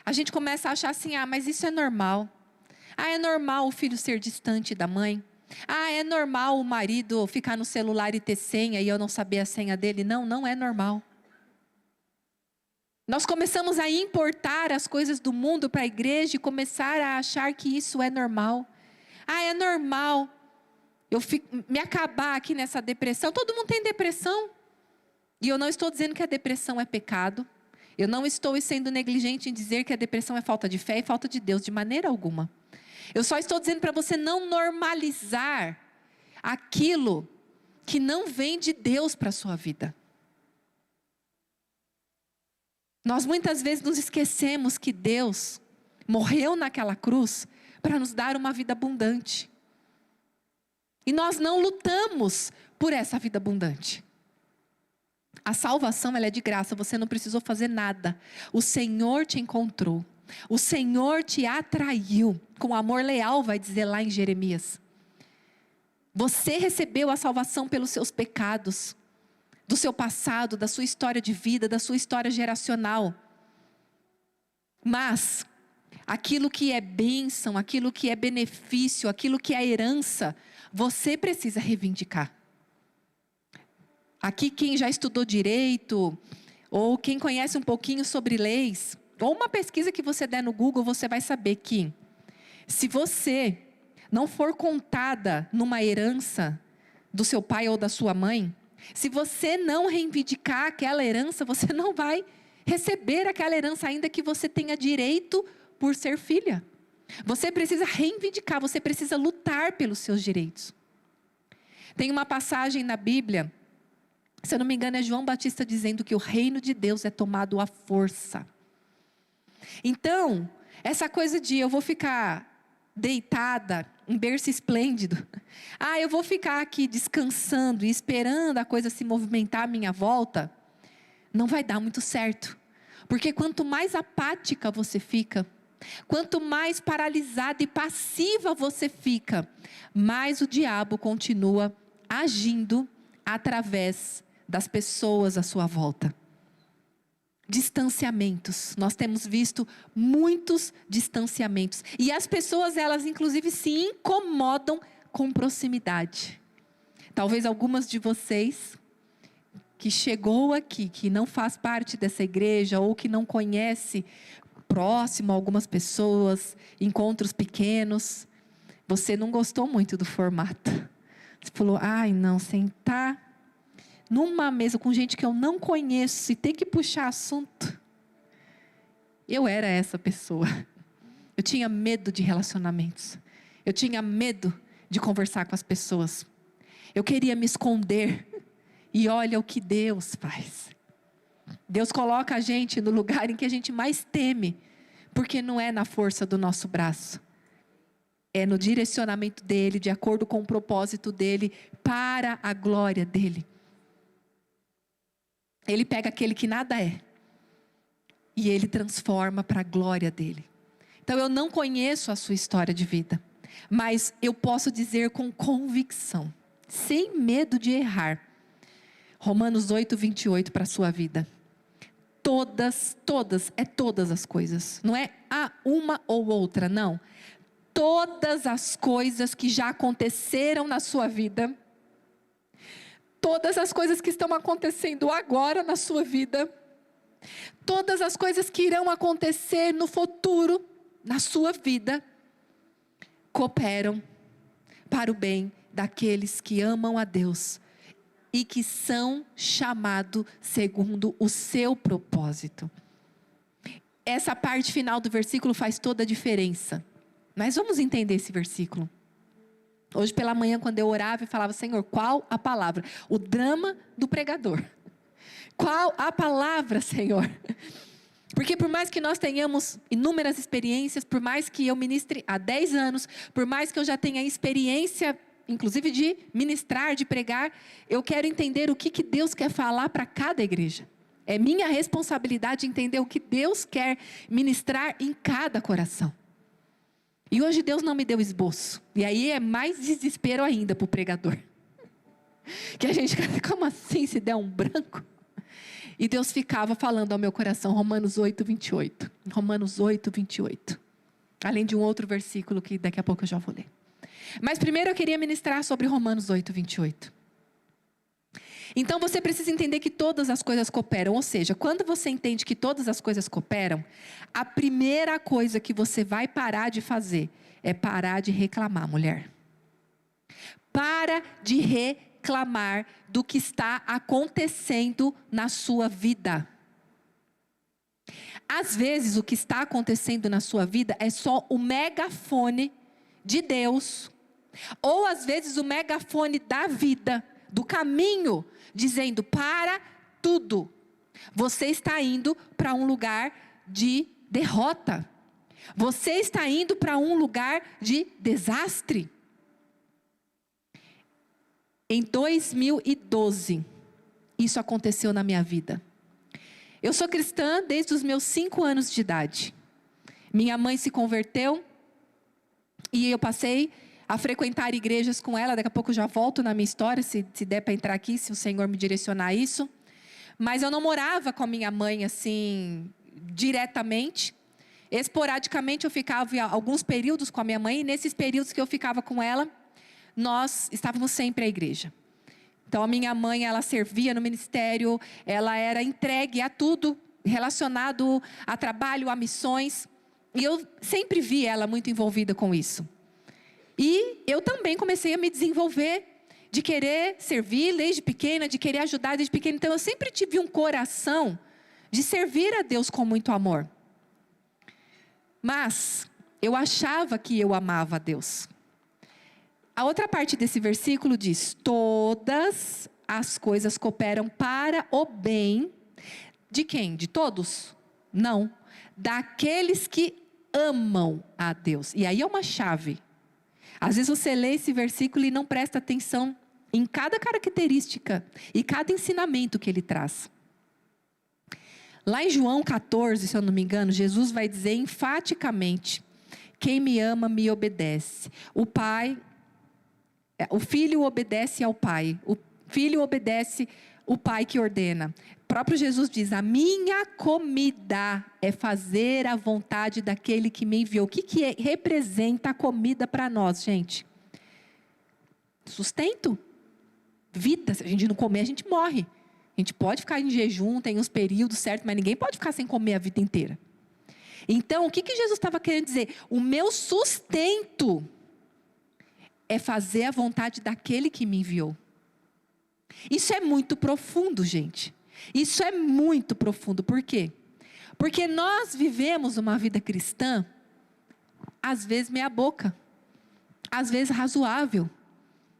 A gente começa a achar assim: mas isso é normal. É normal o filho ser distante da mãe. É normal o marido ficar no celular e ter senha e eu não saber a senha dele. Não, não é normal. Nós começamos a importar as coisas do mundo para a igreja e começar a achar que isso é normal. É normal eu me acabar aqui nessa depressão. Todo mundo tem depressão. E eu não estou dizendo que a depressão é pecado. Eu não estou sendo negligente em dizer que a depressão é falta de fé e falta de Deus, de maneira alguma. Eu só estou dizendo para você não normalizar aquilo que não vem de Deus para a sua vida. Nós muitas vezes nos esquecemos que Deus morreu naquela cruz para nos dar uma vida abundante. E nós não lutamos por essa vida abundante. A salvação, ela é de graça, você não precisou fazer nada. O Senhor te encontrou. O Senhor te atraiu com amor leal, vai dizer lá em Jeremias. Você recebeu a salvação pelos seus pecados, do seu passado, da sua história de vida, da sua história geracional. Mas aquilo que é bênção, aquilo que é benefício, aquilo que é herança, você precisa reivindicar. Aqui quem já estudou direito, ou quem conhece um pouquinho sobre leis, ou uma pesquisa que você der no Google, você vai saber que se você não for contada numa herança do seu pai ou da sua mãe, se você não reivindicar aquela herança, você não vai receber aquela herança, ainda que você tenha direito por ser filha. Você precisa reivindicar, você precisa lutar pelos seus direitos. Tem uma passagem na Bíblia, se eu não me engano é João Batista dizendo que o reino de Deus é tomado à força. Então, essa coisa de eu vou ficar deitada em berço esplêndido, eu vou ficar aqui descansando e esperando a coisa se movimentar à minha volta, não vai dar muito certo. Porque quanto mais apática você fica, quanto mais paralisada e passiva você fica, mais o diabo continua agindo através das pessoas à sua volta. Distanciamentos, nós temos visto muitos distanciamentos. E as pessoas, elas inclusive se incomodam com proximidade. Talvez algumas de vocês que chegou aqui, que não faz parte dessa igreja, ou que não conhece próximo a algumas pessoas, encontros pequenos, você não gostou muito do formato. Você falou: não, sentar numa mesa com gente que eu não conheço e ter que puxar assunto. Eu era essa pessoa. Eu tinha medo de relacionamentos. Eu tinha medo de conversar com as pessoas. Eu queria me esconder E olha o que Deus faz. Deus coloca a gente no lugar em que a gente mais teme, porque não é na força do nosso braço. É no direcionamento dele, de acordo com o propósito dele, para a glória dele. Ele pega aquele que nada é, e ele transforma para a glória dele. Então eu não conheço a sua história de vida, mas eu posso dizer com convicção, sem medo de errar, Romanos 8, 28 para a sua vida. Todas as coisas. Não é uma ou outra, não. Todas as coisas que já aconteceram na sua vida, todas as coisas que estão acontecendo agora na sua vida, todas as coisas que irão acontecer no futuro na sua vida, cooperam para o bem daqueles que amam a Deus e que são chamados segundo o seu propósito. Essa parte final do versículo faz toda a diferença. Mas vamos entender esse versículo. Hoje pela manhã, quando eu orava e falava, Senhor, qual a palavra? O drama do pregador. Qual a palavra, Senhor? Porque por mais que nós tenhamos inúmeras experiências, por mais que eu ministre há 10 anos, por mais que eu já tenha experiência, inclusive de ministrar, de pregar, eu quero entender o que Deus quer falar para cada igreja. É minha responsabilidade entender o que Deus quer ministrar em cada coração. E hoje Deus não me deu esboço. E aí é mais desespero ainda para o pregador. Que a gente, como assim se der um branco? E Deus ficava falando ao meu coração, Romanos 8, 28. Romanos 8, 28. Além de um outro versículo que daqui a pouco eu já vou ler. Mas primeiro eu queria ministrar sobre Romanos 8, 28. Então você precisa entender que todas as coisas cooperam. Ou seja, quando você entende que todas as coisas cooperam, a primeira coisa que você vai parar de fazer é parar de reclamar, mulher. Para de reclamar do que está acontecendo na sua vida. Às vezes o que está acontecendo na sua vida é só o megafone de Deus. Ou às vezes o megafone da vida, do caminho, dizendo, para tudo. Você está indo para um lugar de derrota. Você está indo para um lugar de desastre. Em 2012, isso aconteceu na minha vida. Eu sou cristã desde os meus 5 anos de idade. Minha mãe se converteu e eu passei a frequentar igrejas com ela. Daqui a pouco eu já volto na minha história, se der para entrar aqui, se o Senhor me direcionar a isso. Mas eu não morava com a minha mãe assim, diretamente. Esporadicamente eu ficava alguns períodos com a minha mãe, e nesses períodos que eu ficava com ela, nós estávamos sempre à igreja. Então a minha mãe, ela servia no ministério, ela era entregue a tudo relacionado a trabalho, a missões. E eu sempre vi ela muito envolvida com isso. E eu também comecei a me desenvolver, de querer servir desde pequena, de querer ajudar desde pequena. Então eu sempre tive um coração de servir a Deus com muito amor. Mas eu achava que eu amava a Deus. A outra parte desse versículo diz, todas as coisas cooperam para o bem de quem? De todos? Não. Daqueles que amam a Deus. E aí é uma chave. Às vezes você lê esse versículo e não presta atenção em cada característica e cada ensinamento que ele traz. Lá em João 14, se eu não me engano, Jesus vai dizer enfaticamente, quem me ama me obedece. O filho obedece ao pai, o filho obedece o pai que ordena. O próprio Jesus diz, a minha comida é fazer a vontade daquele que me enviou. O que representa a comida para nós, gente? Sustento. Vida. Se a gente não comer, a gente morre. A gente pode ficar em jejum, tem uns períodos certos, mas ninguém pode ficar sem comer a vida inteira. Então, o que Jesus estava querendo dizer? O meu sustento é fazer a vontade daquele que me enviou. Isso é muito profundo, gente. Isso é muito profundo. Por quê? Porque nós vivemos uma vida cristã, às vezes meia boca, às vezes razoável,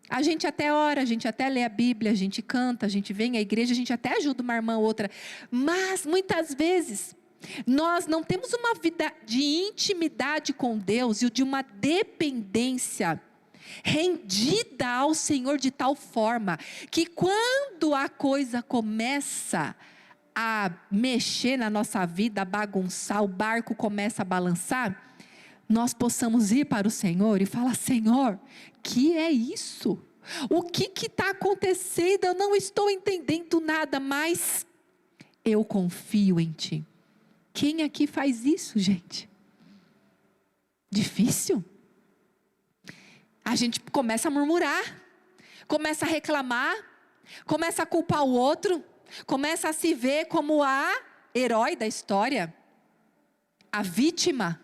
A gente até ora, a gente até lê a Bíblia, a gente canta, a gente vem à igreja, a gente até ajuda uma irmã ou outra. Mas, muitas vezes, nós não temos uma vida de intimidade com Deus e de uma dependência rendida ao Senhor de tal forma que quando a coisa começa a mexer na nossa vida, a bagunçar, o barco começa a balançar, nós possamos ir para o Senhor e falar: Senhor, que é isso? O que está acontecendo? Eu não estou entendendo nada, mas eu confio em Ti. Quem aqui faz isso, gente? Difícil? A gente começa a murmurar, começa a reclamar, começa a culpar o outro, começa a se ver como a herói da história, a vítima.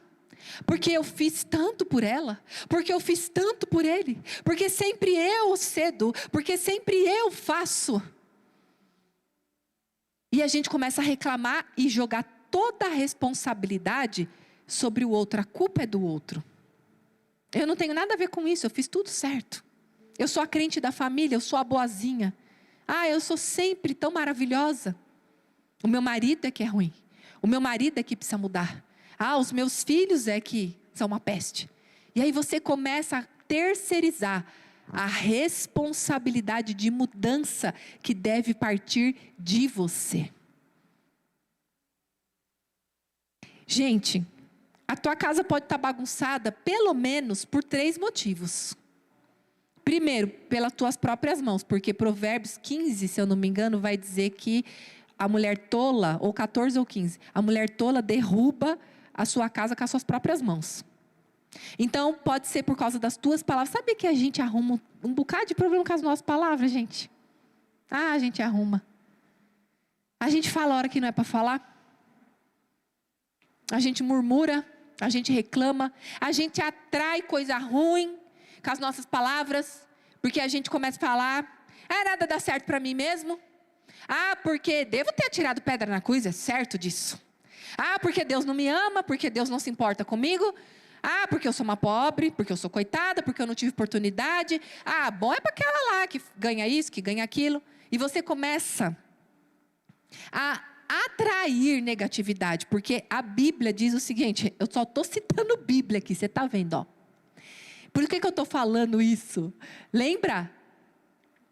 Porque eu fiz tanto por ela, porque eu fiz tanto por ele, porque sempre eu cedo, porque sempre eu faço. E a gente começa a reclamar e jogar toda a responsabilidade sobre o outro. A culpa é do outro. Eu não tenho nada a ver com isso, eu fiz tudo certo. Eu sou a crente da família, eu sou a boazinha. Eu sou sempre tão maravilhosa. O meu marido é que é ruim. O meu marido é que precisa mudar. Os meus filhos é que são uma peste. E aí você começa a terceirizar a responsabilidade de mudança que deve partir de você. Gente, a tua casa pode estar bagunçada pelo menos por 3 motivos. Primeiro, pelas tuas próprias mãos, porque Provérbios 15, se eu não me engano, vai dizer que a mulher tola, ou 14 ou 15, a mulher tola derruba a sua casa com as suas próprias mãos. Então, pode ser por causa das tuas palavras. Sabe que a gente arruma um bocado de problema com as nossas palavras, gente? A gente arruma. A gente fala a hora que não é para falar. A gente murmura, a gente reclama, a gente atrai coisa ruim com as nossas palavras, porque a gente começa a falar: nada dá certo para mim mesmo. Porque devo ter tirado pedra na cruz, é certo disso. Porque Deus não me ama, porque Deus não se importa comigo. Porque eu sou uma pobre, porque eu sou coitada, porque eu não tive oportunidade. Bom é para aquela lá que ganha isso, que ganha aquilo. E você começa a atrair negatividade, porque a Bíblia diz o seguinte, eu só estou citando Bíblia aqui, você está vendo, ó. Por que eu estou falando isso? Lembra?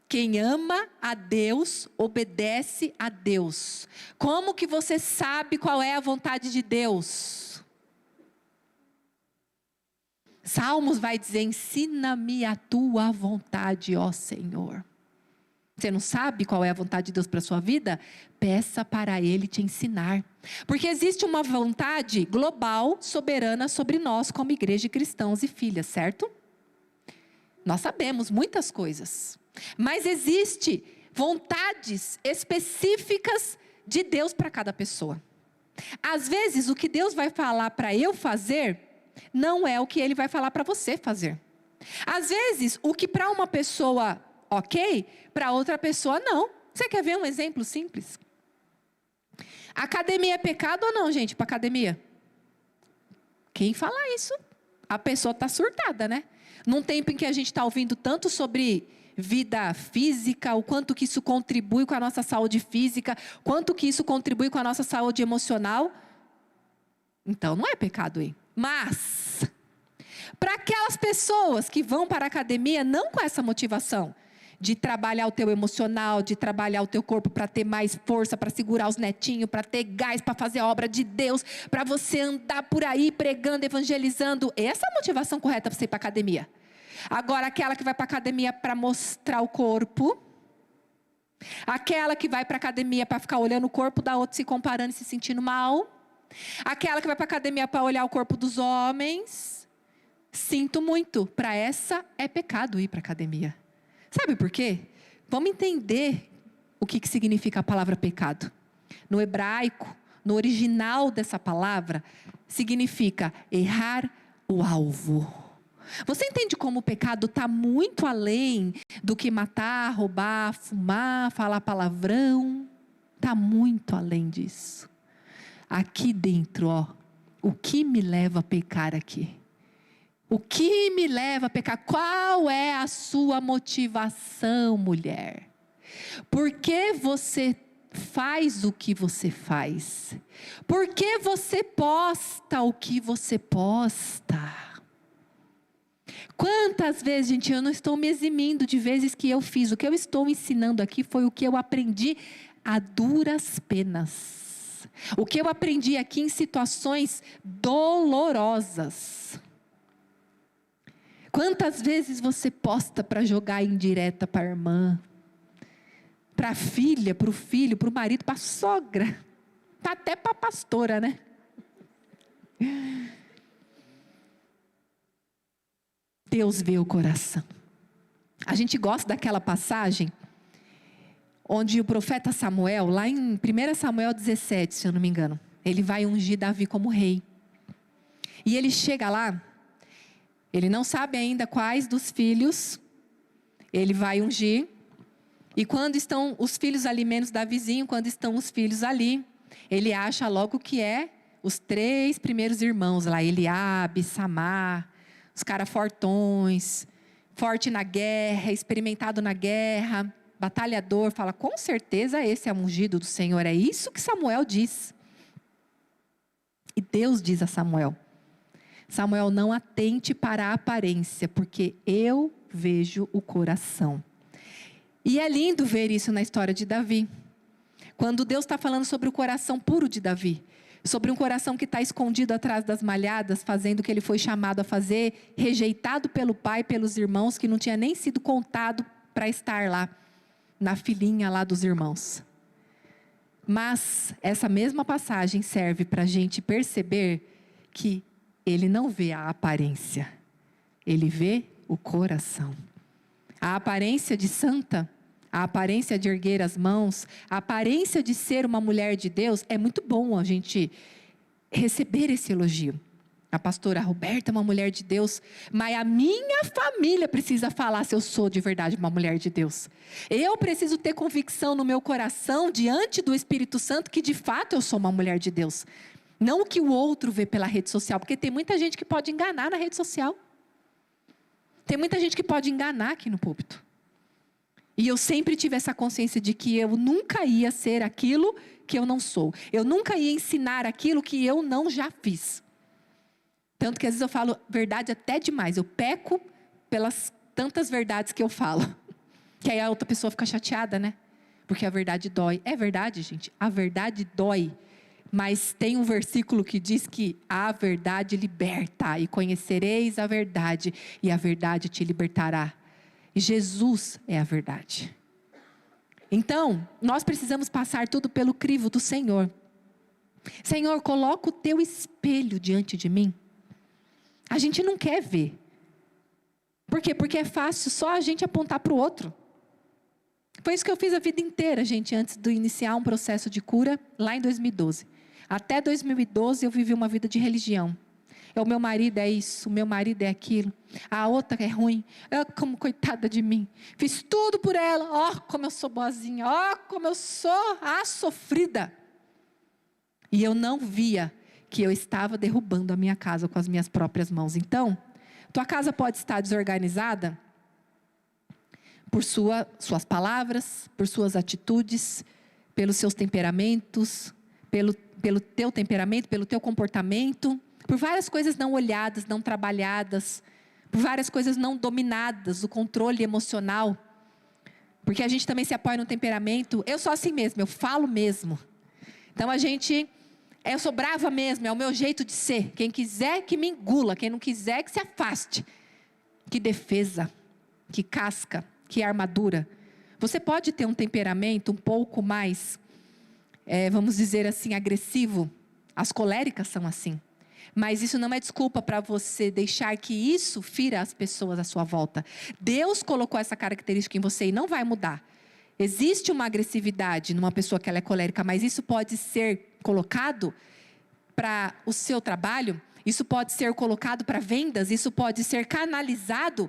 Quem ama a Deus, obedece a Deus. Como que você sabe qual é a vontade de Deus? Salmos vai dizer: ensina-me a tua vontade, ó Senhor. Você não sabe qual é a vontade de Deus para a sua vida? Peça para Ele te ensinar. Porque existe uma vontade global, soberana sobre nós como igreja de cristãos e filhas, certo? Nós sabemos muitas coisas. Mas existe vontades específicas de Deus para cada pessoa. Às vezes o que Deus vai falar para eu fazer não é o que Ele vai falar para você fazer. Às vezes o que para uma pessoa ok, para outra pessoa não. Você quer ver um exemplo simples? Academia é pecado ou não, gente, para academia? Quem fala isso? A pessoa está surtada, né? Num tempo em que a gente está ouvindo tanto sobre vida física, o quanto que isso contribui com a nossa saúde física, quanto que isso contribui com a nossa saúde emocional. Então, não é pecado aí. Mas, para aquelas pessoas que vão para a academia, não com essa motivação de trabalhar o teu emocional, de trabalhar o teu corpo para ter mais força, para segurar os netinhos, para ter gás, para fazer a obra de Deus, para você andar por aí pregando, evangelizando. Essa é a motivação correta para você ir para a academia. Agora, aquela que vai para a academia para mostrar o corpo, aquela que vai para a academia para ficar olhando o corpo da outra, se comparando e se sentindo mal, aquela que vai para a academia para olhar o corpo dos homens, sinto muito, para essa é pecado ir para a academia. Sabe por quê? Vamos entender o que significa a palavra pecado. No hebraico, no original dessa palavra, significa errar o alvo. Você entende como o pecado está muito além do que matar, roubar, fumar, falar palavrão? Está muito além disso. Aqui dentro, ó, o que me leva a pecar aqui? O que me leva a pecar? Qual é a sua motivação, mulher? Por que você faz o que você faz? Por que você posta o que você posta? Quantas vezes, gente, eu não estou me eximindo de vezes que eu fiz. O que eu estou ensinando aqui foi o que eu aprendi a duras penas. O que eu aprendi aqui em situações dolorosas. Quantas vezes você posta para jogar indireta para a irmã, para a filha, para o filho, para o marido, para a sogra, até para a pastora, né? Deus vê o coração. A gente gosta daquela passagem onde o profeta Samuel, lá em 1 Samuel 17, se eu não me engano, ele vai ungir Davi como rei. E ele chega lá, ele não sabe ainda quais dos filhos ele vai ungir. E quando estão os filhos ali, menos Davizinho, quando estão os filhos ali, ele acha logo que é os 3 primeiros irmãos lá, Eliabe, Samar, os caras fortões, forte na guerra, experimentado na guerra, batalhador, fala, com certeza esse é o ungido do Senhor, é isso que Samuel diz. E Deus diz a Samuel, Samuel, não atente para a aparência, porque eu vejo o coração. E é lindo ver isso na história de Davi. Quando Deus está falando sobre o coração puro de Davi, sobre um coração que está escondido atrás das malhadas, fazendo o que ele foi chamado a fazer, rejeitado pelo pai, pelos irmãos, que não tinha nem sido contado para estar lá, na filinha lá dos irmãos. Mas essa mesma passagem serve para a gente perceber que ele não vê a aparência, ele vê o coração. A aparência de santa, a aparência de erguer as mãos, a aparência de ser uma mulher de Deus, é muito bom a gente receber esse elogio. A pastora Roberta é uma mulher de Deus, mas a minha família precisa falar se eu sou de verdade uma mulher de Deus. Eu preciso ter convicção no meu coração, diante do Espírito Santo, que de fato eu sou uma mulher de Deus. Não o que o outro vê pela rede social, porque tem muita gente que pode enganar na rede social. Tem muita gente que pode enganar aqui no púlpito. E eu sempre tive essa consciência de que eu nunca ia ser aquilo que eu não sou. Eu nunca ia ensinar aquilo que eu não já fiz. Tanto que às vezes eu falo verdade até demais. Eu peco pelas tantas verdades que eu falo. Que aí a outra pessoa fica chateada, né? Porque a verdade dói. É verdade, gente. A verdade dói. Mas tem um versículo que diz que a verdade liberta. E conhecereis a verdade. E a verdade te libertará. E Jesus é a verdade. Então, nós precisamos passar tudo pelo crivo do Senhor. Senhor, coloca o teu espelho diante de mim. A gente não quer ver. Por quê? Porque é fácil só a gente apontar para o outro. Foi isso que eu fiz a vida inteira, gente, antes de iniciar um processo de cura, lá em 2012. Até 2012 eu vivi uma vida de religião. O meu marido é isso, o meu marido é aquilo. A outra é ruim. Eu, como coitada de mim. Fiz tudo por ela. Ó, como eu sou boazinha. Ó, como eu sou a sofrida. E eu não via que eu estava derrubando a minha casa com as minhas próprias mãos. Então, tua casa pode estar desorganizada por suas palavras, por suas atitudes, pelos seus temperamentos, pelo teu temperamento, pelo teu comportamento, por várias coisas não olhadas, não trabalhadas, por várias coisas não dominadas, o controle emocional. Porque a gente também se apoia no temperamento. Eu sou assim mesmo, eu falo mesmo. Então eu sou brava mesmo, é o meu jeito de ser. Quem quiser que me engula, quem não quiser que se afaste. Que defesa, que casca, que armadura. Você pode ter um temperamento um pouco mais, vamos dizer assim, agressivo. As coléricas são assim. Mas isso não é desculpa para você deixar que isso fira as pessoas à sua volta. Deus colocou essa característica em você e não vai mudar. Existe uma agressividade numa pessoa que ela é colérica, mas isso pode ser colocado para o seu trabalho, isso pode ser colocado para vendas, isso pode ser canalizado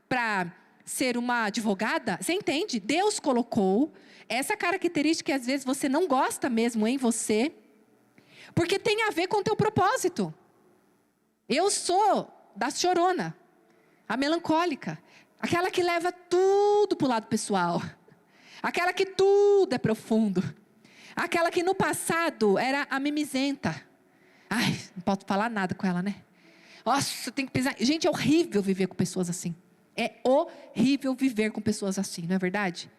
para ser uma advogada. Você entende? Deus colocou essa característica que às vezes você não gosta mesmo em você, porque tem a ver com o teu propósito. Eu sou da chorona, a melancólica, aquela que leva tudo para o lado pessoal, aquela que tudo é profundo, aquela que no passado era a mimizenta. Ai, não posso falar nada com ela, né? Nossa, tem que pensar. Gente, é horrível viver com pessoas assim. É horrível viver com pessoas assim, não é verdade?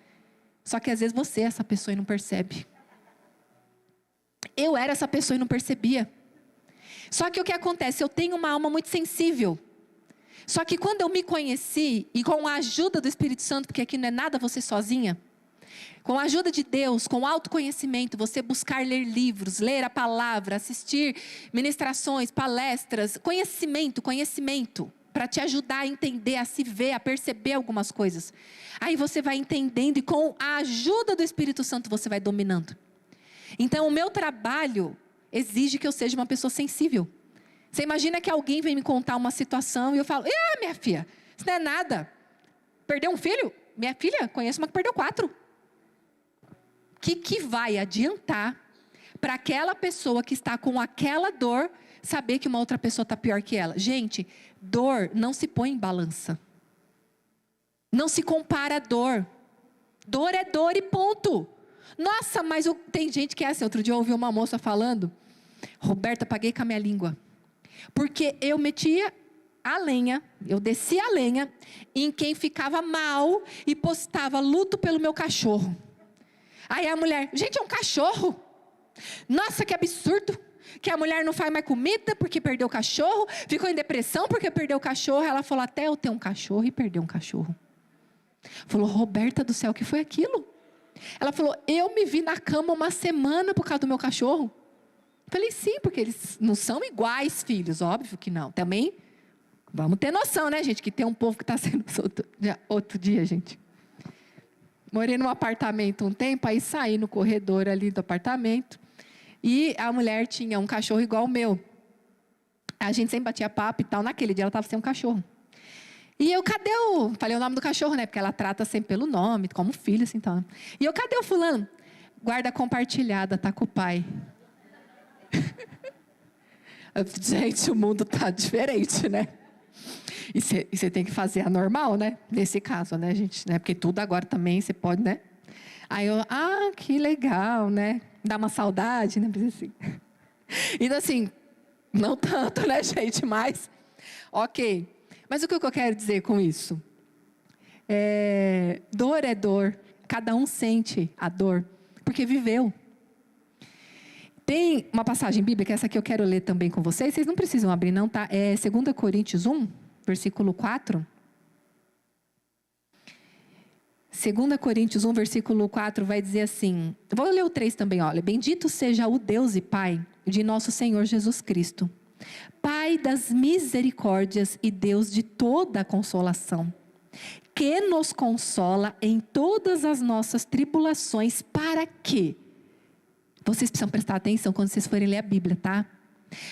Só que às vezes você é essa pessoa e não percebe. Eu era essa pessoa e não percebia. Só que o que acontece? Eu tenho uma alma muito sensível. Só que quando eu me conheci, e com a ajuda do Espírito Santo, porque aqui não é nada você sozinha, com a ajuda de Deus, com autoconhecimento, você buscar ler livros, ler a palavra, assistir ministrações, palestras, conhecimento, para te ajudar a entender, a se ver, a perceber algumas coisas. Aí você vai entendendo e com a ajuda do Espírito Santo você vai dominando. Então o meu trabalho exige que eu seja uma pessoa sensível. Você imagina que alguém vem me contar uma situação e eu falo, minha filha, isso não é nada. Perdeu um filho? Minha filha, conheço uma que perdeu 4. O que vai adiantar para aquela pessoa que está com aquela dor saber que uma outra pessoa está pior que ela? Gente, dor não se põe em balança. Não se compara a dor. Dor é dor e ponto. Nossa, mas tem gente que é assim. Outro dia eu ouvi uma moça falando, Roberta, paguei com a minha língua. Porque eu metia a lenha, eu descia a lenha em quem ficava mal e postava luto pelo meu cachorro. Aí a mulher, gente, é um cachorro. Nossa, que absurdo. Que a mulher não faz mais comida porque perdeu o cachorro. Ficou em depressão porque perdeu o cachorro. Ela falou, até eu ter um cachorro e perder um cachorro. Falou, Roberta do céu, o que foi aquilo? Ela falou, eu me vi na cama uma semana por causa do meu cachorro. Falei, sim, porque eles não são iguais, filhos. Óbvio que não. Também, vamos ter noção, né, gente? Que tem um povo que está sendo solto. Outro dia, gente. Morei num apartamento um tempo, aí saí no corredor ali do apartamento. E a mulher tinha um cachorro igual o meu. A gente sempre batia papo e tal. Naquele dia ela estava sem um cachorro. E eu, cadê o... Falei o nome do cachorro, né? Porque ela trata sempre pelo nome, como filho, assim, tal. E eu, cadê o fulano? Guarda compartilhada, tá com o pai. Gente, o mundo tá diferente, né? E você tem que fazer a normal, né? Nesse caso, né, gente? Né? Porque tudo agora também você pode, né? Aí eu, que legal, né? Dá uma saudade, né? Assim. E assim, não tanto, né, gente? Mas, ok. Mas o que eu quero dizer com isso? Dor é dor. Cada um sente a dor, porque viveu. Tem uma passagem bíblica, essa aqui eu quero ler também com vocês. Vocês não precisam abrir, não, tá? É 2 Coríntios 1, versículo 4. 2 Coríntios 1, versículo 4 vai dizer assim. Vou ler o 3 também, olha. Bendito seja o Deus e Pai de nosso Senhor Jesus Cristo, Pai das misericórdias e Deus de toda a consolação, que nos consola em todas as nossas tribulações, para que... Vocês precisam prestar atenção quando vocês forem ler a Bíblia, tá?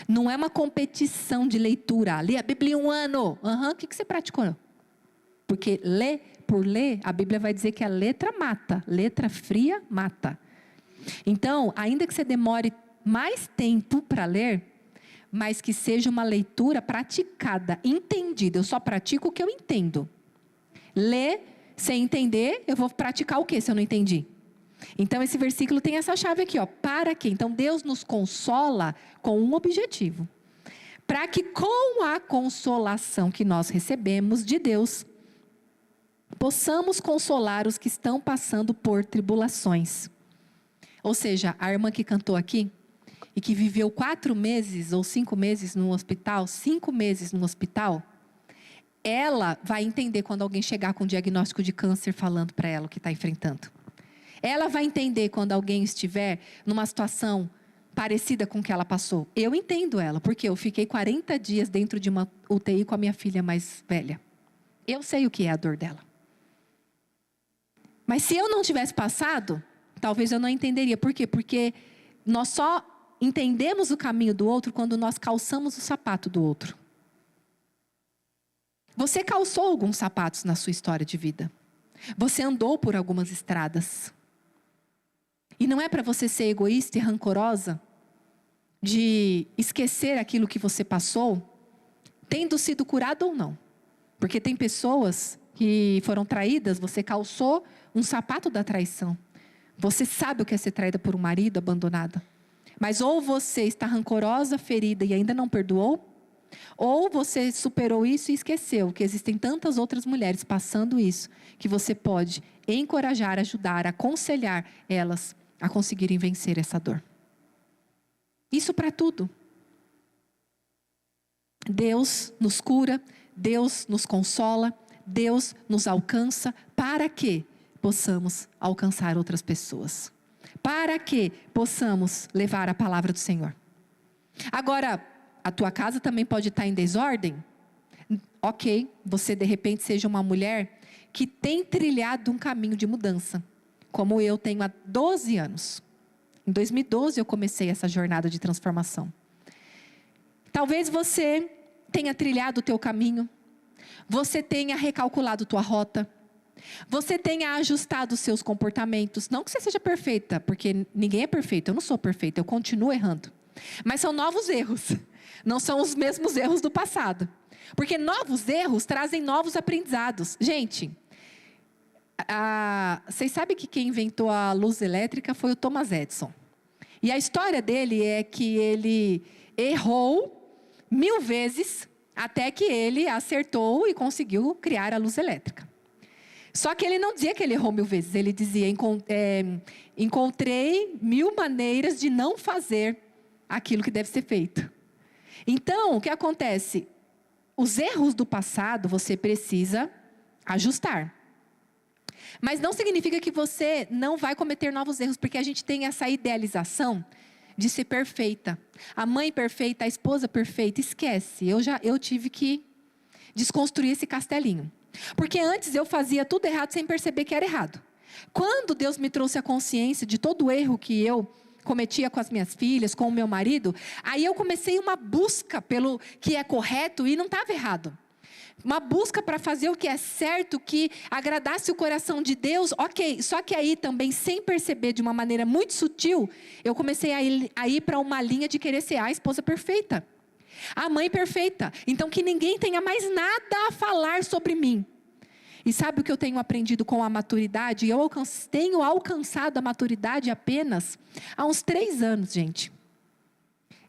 Não é uma competição de leitura. Lê a Bíblia em um ano. O que você praticou? Porque ler por ler, a Bíblia vai dizer que a letra mata. Letra fria mata. Então, ainda que você demore mais tempo para ler, mas que seja uma leitura praticada, entendida. Eu só pratico o que eu entendo. Ler sem entender, eu vou praticar o que se eu não entendi? Então esse versículo tem essa chave aqui, ó. Para quê? Então Deus nos consola com um objetivo. Para que com a consolação que nós recebemos de Deus, possamos consolar os que estão passando por tribulações. Ou seja, a irmã que cantou aqui, e que viveu 4 meses ou 5 meses no hospital, 5 meses no hospital, ela vai entender quando alguém chegar com um diagnóstico de câncer falando para ela o que está enfrentando. Ela vai entender quando alguém estiver numa situação parecida com o que ela passou. Eu entendo ela, porque eu fiquei 40 dias dentro de uma UTI com a minha filha mais velha. Eu sei o que é a dor dela. Mas se eu não tivesse passado, talvez eu não entenderia. Por quê? Porque nós só entendemos o caminho do outro quando nós calçamos o sapato do outro. Você calçou alguns sapatos na sua história de vida. Você andou por algumas estradas. E não é para você ser egoísta e rancorosa, de esquecer aquilo que você passou, tendo sido curado ou não. Porque tem pessoas que foram traídas, você calçou um sapato da traição. Você sabe o que é ser traída por um marido, abandonada. Mas ou você está rancorosa, ferida e ainda não perdoou, ou você superou isso e esqueceu que existem tantas outras mulheres passando isso, que você pode encorajar, ajudar, aconselhar elas a conseguirem vencer essa dor. Isso para tudo. Deus nos cura, Deus nos consola, Deus nos alcança para que possamos alcançar outras pessoas. Para que possamos levar a palavra do Senhor. Agora, a tua casa também pode estar em desordem? Ok, você de repente seja uma mulher que tem trilhado um caminho de mudança, como eu tenho há 12 anos. Em 2012 eu comecei essa jornada de transformação. Talvez você tenha trilhado o teu caminho, você tenha recalculado tua rota, você tenha ajustado os seus comportamentos. Não que você seja perfeita, porque ninguém é perfeito, eu não sou perfeita, eu continuo errando. Mas são novos erros, não são os mesmos erros do passado. Porque novos erros trazem novos aprendizados. Gente, vocês sabem que quem inventou a luz elétrica foi o Thomas Edison. E a história dele é que ele errou 1000 vezes até que ele acertou e conseguiu criar a luz elétrica. Só que ele não dizia que ele errou 1000 vezes. Ele dizia, encontrei 1000 maneiras de não fazer aquilo que deve ser feito. Então, o que acontece? Os erros do passado você precisa ajustar. Mas não significa que você não vai cometer novos erros, porque a gente tem essa idealização de ser perfeita. A mãe perfeita, a esposa perfeita, esquece. Eu tive que desconstruir esse castelinho. Porque antes eu fazia tudo errado sem perceber que era errado. Quando Deus me trouxe a consciência de todo o erro que eu cometia com as minhas filhas, com o meu marido, aí eu comecei uma busca pelo que é correto e não estava errado. Uma busca para fazer o que é certo, que agradasse o coração de Deus, ok. Só que aí também, sem perceber, de uma maneira muito sutil, eu comecei a ir para uma linha de querer ser a esposa perfeita. A mãe perfeita. Então que ninguém tenha mais nada a falar sobre mim. E sabe o que eu tenho aprendido com a maturidade? Eu tenho alcançado a maturidade apenas há uns 3 anos, gente.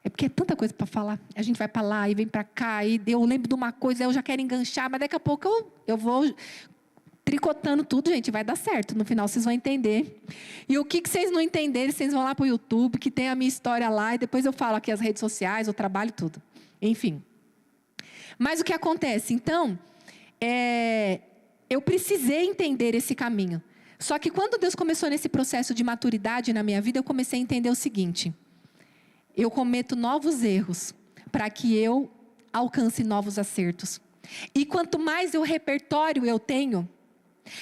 É porque é tanta coisa para falar. A gente vai para lá e vem para cá. E eu lembro de uma coisa, eu já quero enganchar. Mas daqui a pouco eu vou tricotando tudo, gente. Vai dar certo. No final vocês vão entender. E o que vocês não entenderem, vocês vão lá para o YouTube, que tem a minha história lá. E depois eu falo aqui as redes sociais, o trabalho, tudo. Enfim. Mas o que acontece? Então, eu precisei entender esse caminho. Só que quando Deus começou nesse processo de maturidade na minha vida, eu comecei a entender o seguinte: eu cometo novos erros para que eu alcance novos acertos. E quanto mais repertório eu tenho,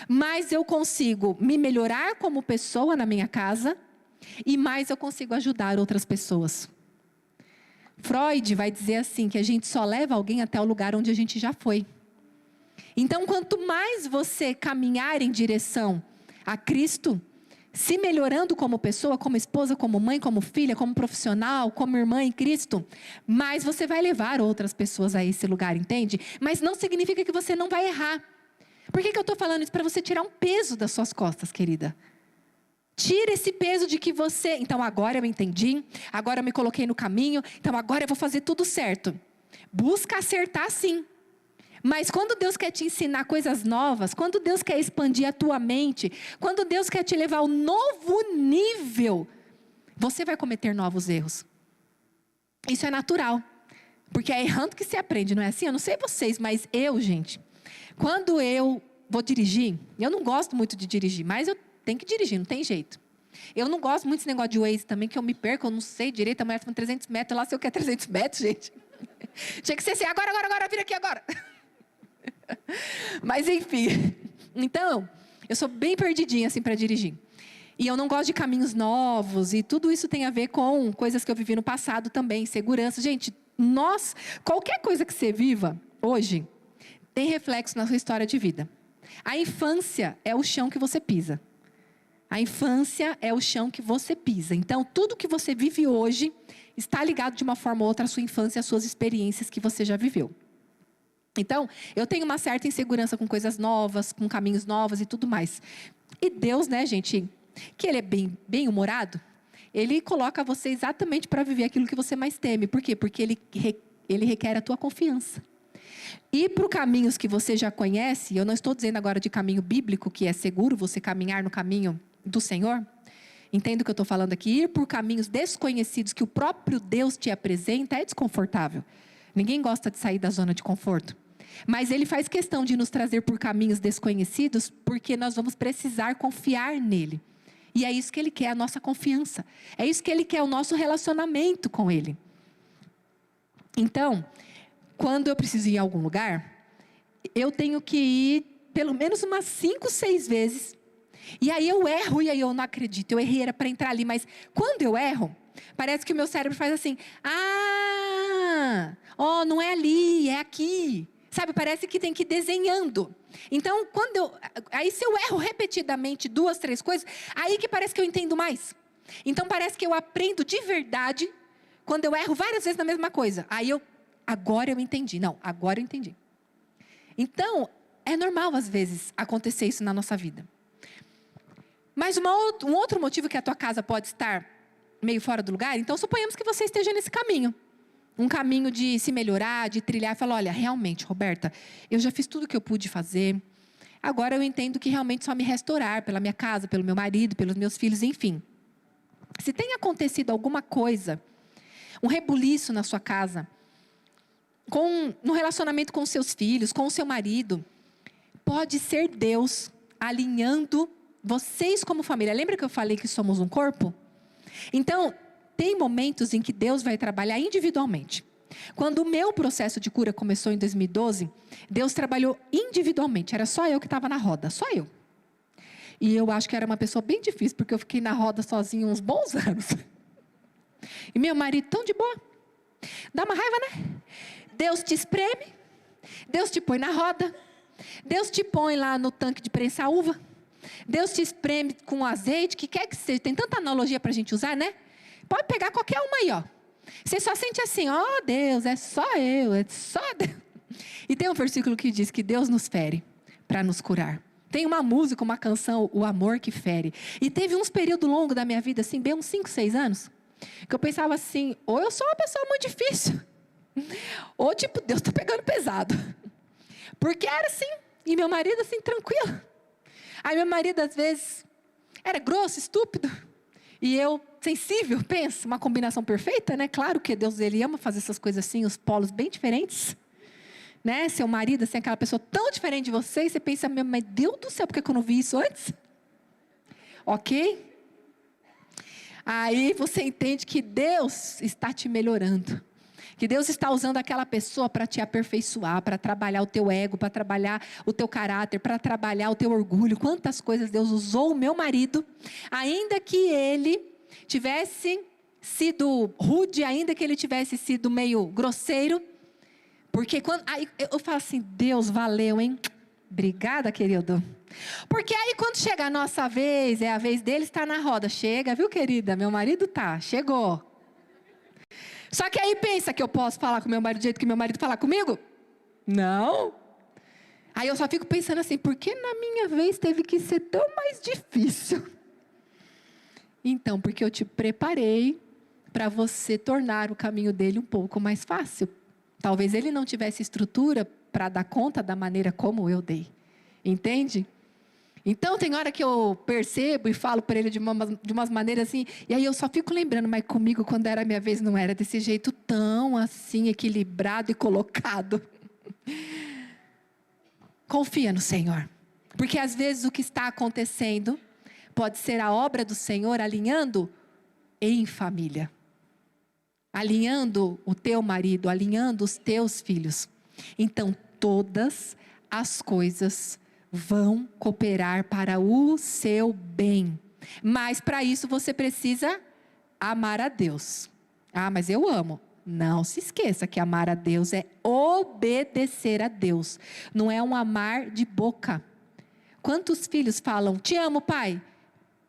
mais eu consigo me melhorar como pessoa na minha casa e mais eu consigo ajudar outras pessoas. Freud vai dizer assim, que a gente só leva alguém até o lugar onde a gente já foi. Então, quanto mais você caminhar em direção a Cristo, se melhorando como pessoa, como esposa, como mãe, como filha, como profissional, como irmã em Cristo, mais você vai levar outras pessoas a esse lugar, entende? Mas não significa que você não vai errar. Por que eu estou falando isso? Para você tirar um peso das suas costas, querida. Tira esse peso de que você... Então, agora eu entendi, agora eu me coloquei no caminho, então agora eu vou fazer tudo certo. Busca acertar sim. Mas quando Deus quer te ensinar coisas novas, quando Deus quer expandir a tua mente, quando Deus quer te levar a um novo nível, você vai cometer novos erros. Isso é natural. Porque é errando que se aprende, não é assim? Eu não sei vocês, mas gente, quando eu vou dirigir, eu não gosto muito de dirigir, mas eu tenho que dirigir, não tem jeito. Eu não gosto muito desse negócio de Waze também, que eu me perco, eu não sei direito, a mulher falando 300 metros, lá sei o que é 300 metros, gente. Tinha que ser assim, agora, vira aqui agora. Mas enfim, então, eu sou bem perdidinha assim para dirigir. E eu não gosto de caminhos novos, e tudo isso tem a ver com coisas que eu vivi no passado também, segurança. Gente, qualquer coisa que você viva hoje, tem reflexo na sua história de vida. A infância é o chão que você pisa. A infância é o chão que você pisa. Então, tudo que você vive hoje está ligado de uma forma ou outra à sua infância, às suas experiências que você já viveu. Então, eu tenho uma certa insegurança com coisas novas, com caminhos novos e tudo mais. E Deus, né, gente, que Ele é bem humorado, Ele coloca você exatamente para viver aquilo que você mais teme. Por quê? Porque Ele requer a tua confiança. Ir para caminhos que você já conhece, eu não estou dizendo agora de caminho bíblico, que é seguro você caminhar no caminho do Senhor. Entendo o que eu estou falando aqui. Ir por caminhos desconhecidos que o próprio Deus te apresenta é desconfortável. Ninguém gosta de sair da zona de conforto. Mas Ele faz questão de nos trazer por caminhos desconhecidos, porque nós vamos precisar confiar nele. E é isso que Ele quer, a nossa confiança. É isso que Ele quer, o nosso relacionamento com Ele. Então, quando eu preciso ir em algum lugar, eu tenho que ir pelo menos umas 5, 6 vezes. E aí eu erro, e aí eu não acredito. Eu errei, era para entrar ali, mas quando eu erro, parece que o meu cérebro faz assim: não é ali, é aqui. Sabe, parece que tem que ir desenhando. Então, aí se eu erro repetidamente 2, 3 coisas, aí que parece que eu entendo mais. Então, parece que eu aprendo de verdade quando eu erro várias vezes na mesma coisa. Agora eu entendi. Não, agora eu entendi. Então, é normal às vezes acontecer isso na nossa vida. Mas um outro motivo que a tua casa pode estar meio fora do lugar, então suponhamos que você esteja nesse caminho. Um caminho de se melhorar, de trilhar, e falar: olha, realmente, Roberta, eu já fiz tudo o que eu pude fazer. Agora eu entendo que realmente só me restaurar pela minha casa, pelo meu marido, pelos meus filhos, enfim. Se tem acontecido alguma coisa, um rebuliço na sua casa, no relacionamento com os seus filhos, com o seu marido, pode ser Deus alinhando vocês como família. Lembra que eu falei que somos um corpo? Então, tem momentos em que Deus vai trabalhar individualmente. Quando o meu processo de cura começou em 2012, Deus trabalhou individualmente. Era só eu que estava na roda, só eu. E eu acho que era uma pessoa bem difícil, porque eu fiquei na roda sozinha uns bons anos. E meu marido tão de boa. Dá uma raiva, né? Deus te espreme, Deus te põe na roda, Deus te põe lá no tanque de prensar uva, Deus te espreme com azeite, que quer que seja. Tem tanta analogia para a gente usar, né? Pode pegar qualquer uma aí, ó. Você só sente assim: ó, Deus, é só eu, é só Deus. E tem um versículo que diz que Deus nos fere para nos curar. Tem uma música, uma canção, O Amor que Fere. E teve uns períodos longos da minha vida, assim, bem uns 5, 6 anos, que eu pensava assim: ou eu sou uma pessoa muito difícil, ou tipo, Deus está pegando pesado. Porque era assim, e meu marido assim, tranquilo. Aí meu marido às vezes era grosso, estúpido, e eu sensível, pensa, uma combinação perfeita, né? Claro que Deus, Ele ama fazer essas coisas assim, os polos bem diferentes, né? Seu marido, assim, aquela pessoa tão diferente de você, e você pensa: mas Deus do céu, por que eu não vi isso antes? Ok? Aí você entende que Deus está te melhorando. Que Deus está usando aquela pessoa para te aperfeiçoar, para trabalhar o teu ego, para trabalhar o teu caráter, para trabalhar o teu orgulho. Quantas coisas Deus usou o meu marido, ainda que ele tivesse sido rude, ainda que ele tivesse sido meio grosseiro. Porque aí eu falo assim: Deus, valeu, hein? Obrigada, querido. Porque aí quando chega a nossa vez, é a vez dele estar na roda. Chega, viu, querida? Meu marido chegou. Só que aí pensa que eu posso falar com meu marido do jeito que meu marido fala comigo? Não. Aí eu só fico pensando assim: por que na minha vez teve que ser tão mais difícil? Então, porque eu te preparei para você tornar o caminho dele um pouco mais fácil. Talvez ele não tivesse estrutura para dar conta da maneira como eu dei. Entende? Então, tem hora que eu percebo e falo para ele de umas maneiras assim, e aí eu só fico lembrando: mas comigo, quando era a minha vez, não era desse jeito tão assim, equilibrado e colocado. Confia no Senhor. Porque às vezes o que está acontecendo pode ser a obra do Senhor alinhando em família. Alinhando o teu marido, alinhando os teus filhos. Então, todas as coisas vão cooperar para o seu bem. Mas para isso você precisa amar a Deus. Mas eu amo. Não se esqueça que amar a Deus é obedecer a Deus. Não é um amar de boca. Quantos filhos falam: te amo, pai?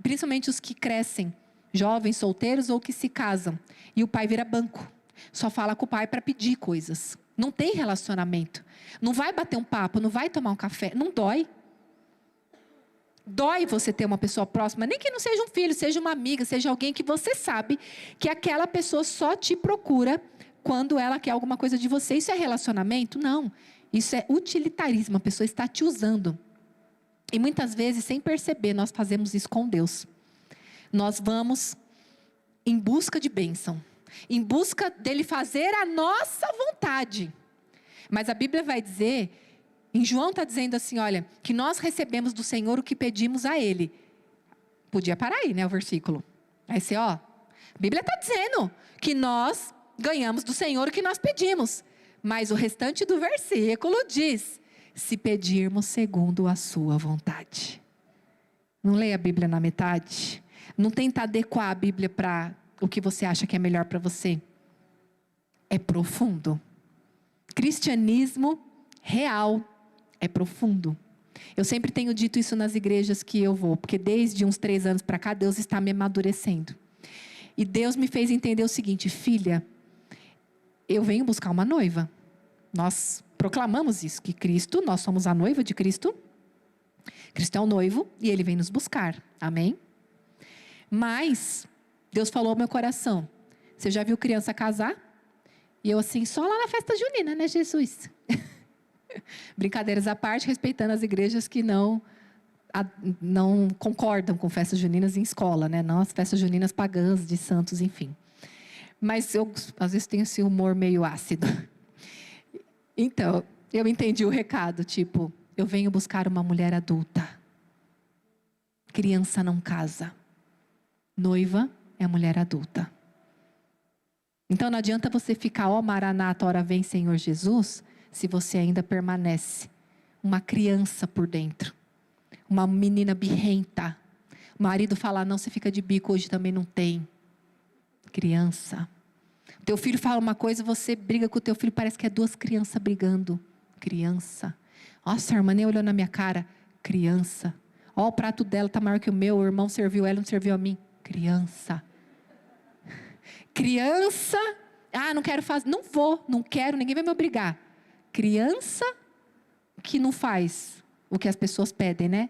Principalmente os que crescem, jovens, solteiros ou que se casam. E o pai vira banco. Só fala com o pai para pedir coisas. Não tem relacionamento. Não vai bater um papo, não vai tomar um café. Não dói. Dói você ter uma pessoa próxima, nem que não seja um filho, seja uma amiga, seja alguém que você sabe que aquela pessoa só te procura quando ela quer alguma coisa de você. Isso é relacionamento? Não. Isso é utilitarismo, a pessoa está te usando. E muitas vezes, sem perceber, nós fazemos isso com Deus. Nós vamos em busca de bênção, em busca dele fazer a nossa vontade. Mas a Bíblia vai dizer, em João está dizendo assim, olha, que nós recebemos do Senhor o que pedimos a Ele. Podia parar aí, né, o versículo. Aí você, a Bíblia está dizendo que nós ganhamos do Senhor o que nós pedimos. Mas o restante do versículo diz, se pedirmos segundo a sua vontade. Não leia a Bíblia na metade. Não tenta adequar a Bíblia para o que você acha que é melhor para você. É profundo. Cristianismo real é profundo. Eu sempre tenho dito isso nas igrejas que eu vou, porque desde uns 3 anos para cá, Deus está me amadurecendo. E Deus me fez entender o seguinte, filha, eu venho buscar uma noiva. Nós proclamamos isso, que Cristo, nós somos a noiva de Cristo. Cristo é o noivo e Ele vem nos buscar. Amém? Mas, Deus falou ao meu coração, você já viu criança casar? E eu assim, só lá na festa junina, né, Jesus? Brincadeiras à parte, respeitando as igrejas que não concordam com festas juninas em escola, né? Não as festas juninas pagãs de santos, enfim. Mas eu, às vezes, tenho esse humor meio ácido. Então, eu entendi o recado, tipo, eu venho buscar uma mulher adulta. Criança não casa. Noiva é mulher adulta. Então, não adianta você ficar, Maranata, ora vem, Senhor Jesus, se você ainda permanece uma criança por dentro. Uma menina birrenta. O marido fala, não, você fica de bico, hoje também não tem. Criança. Teu filho fala uma coisa, você briga com o teu filho, parece que é 2 crianças brigando. Criança. Nossa, a irmã nem olhou na minha cara. Criança. O prato dela está maior que o meu, o irmão serviu ela, não serviu a mim. Criança. Criança. Não quero fazer, não vou, não quero, ninguém vai me obrigar. Criança que não faz o que as pessoas pedem, né?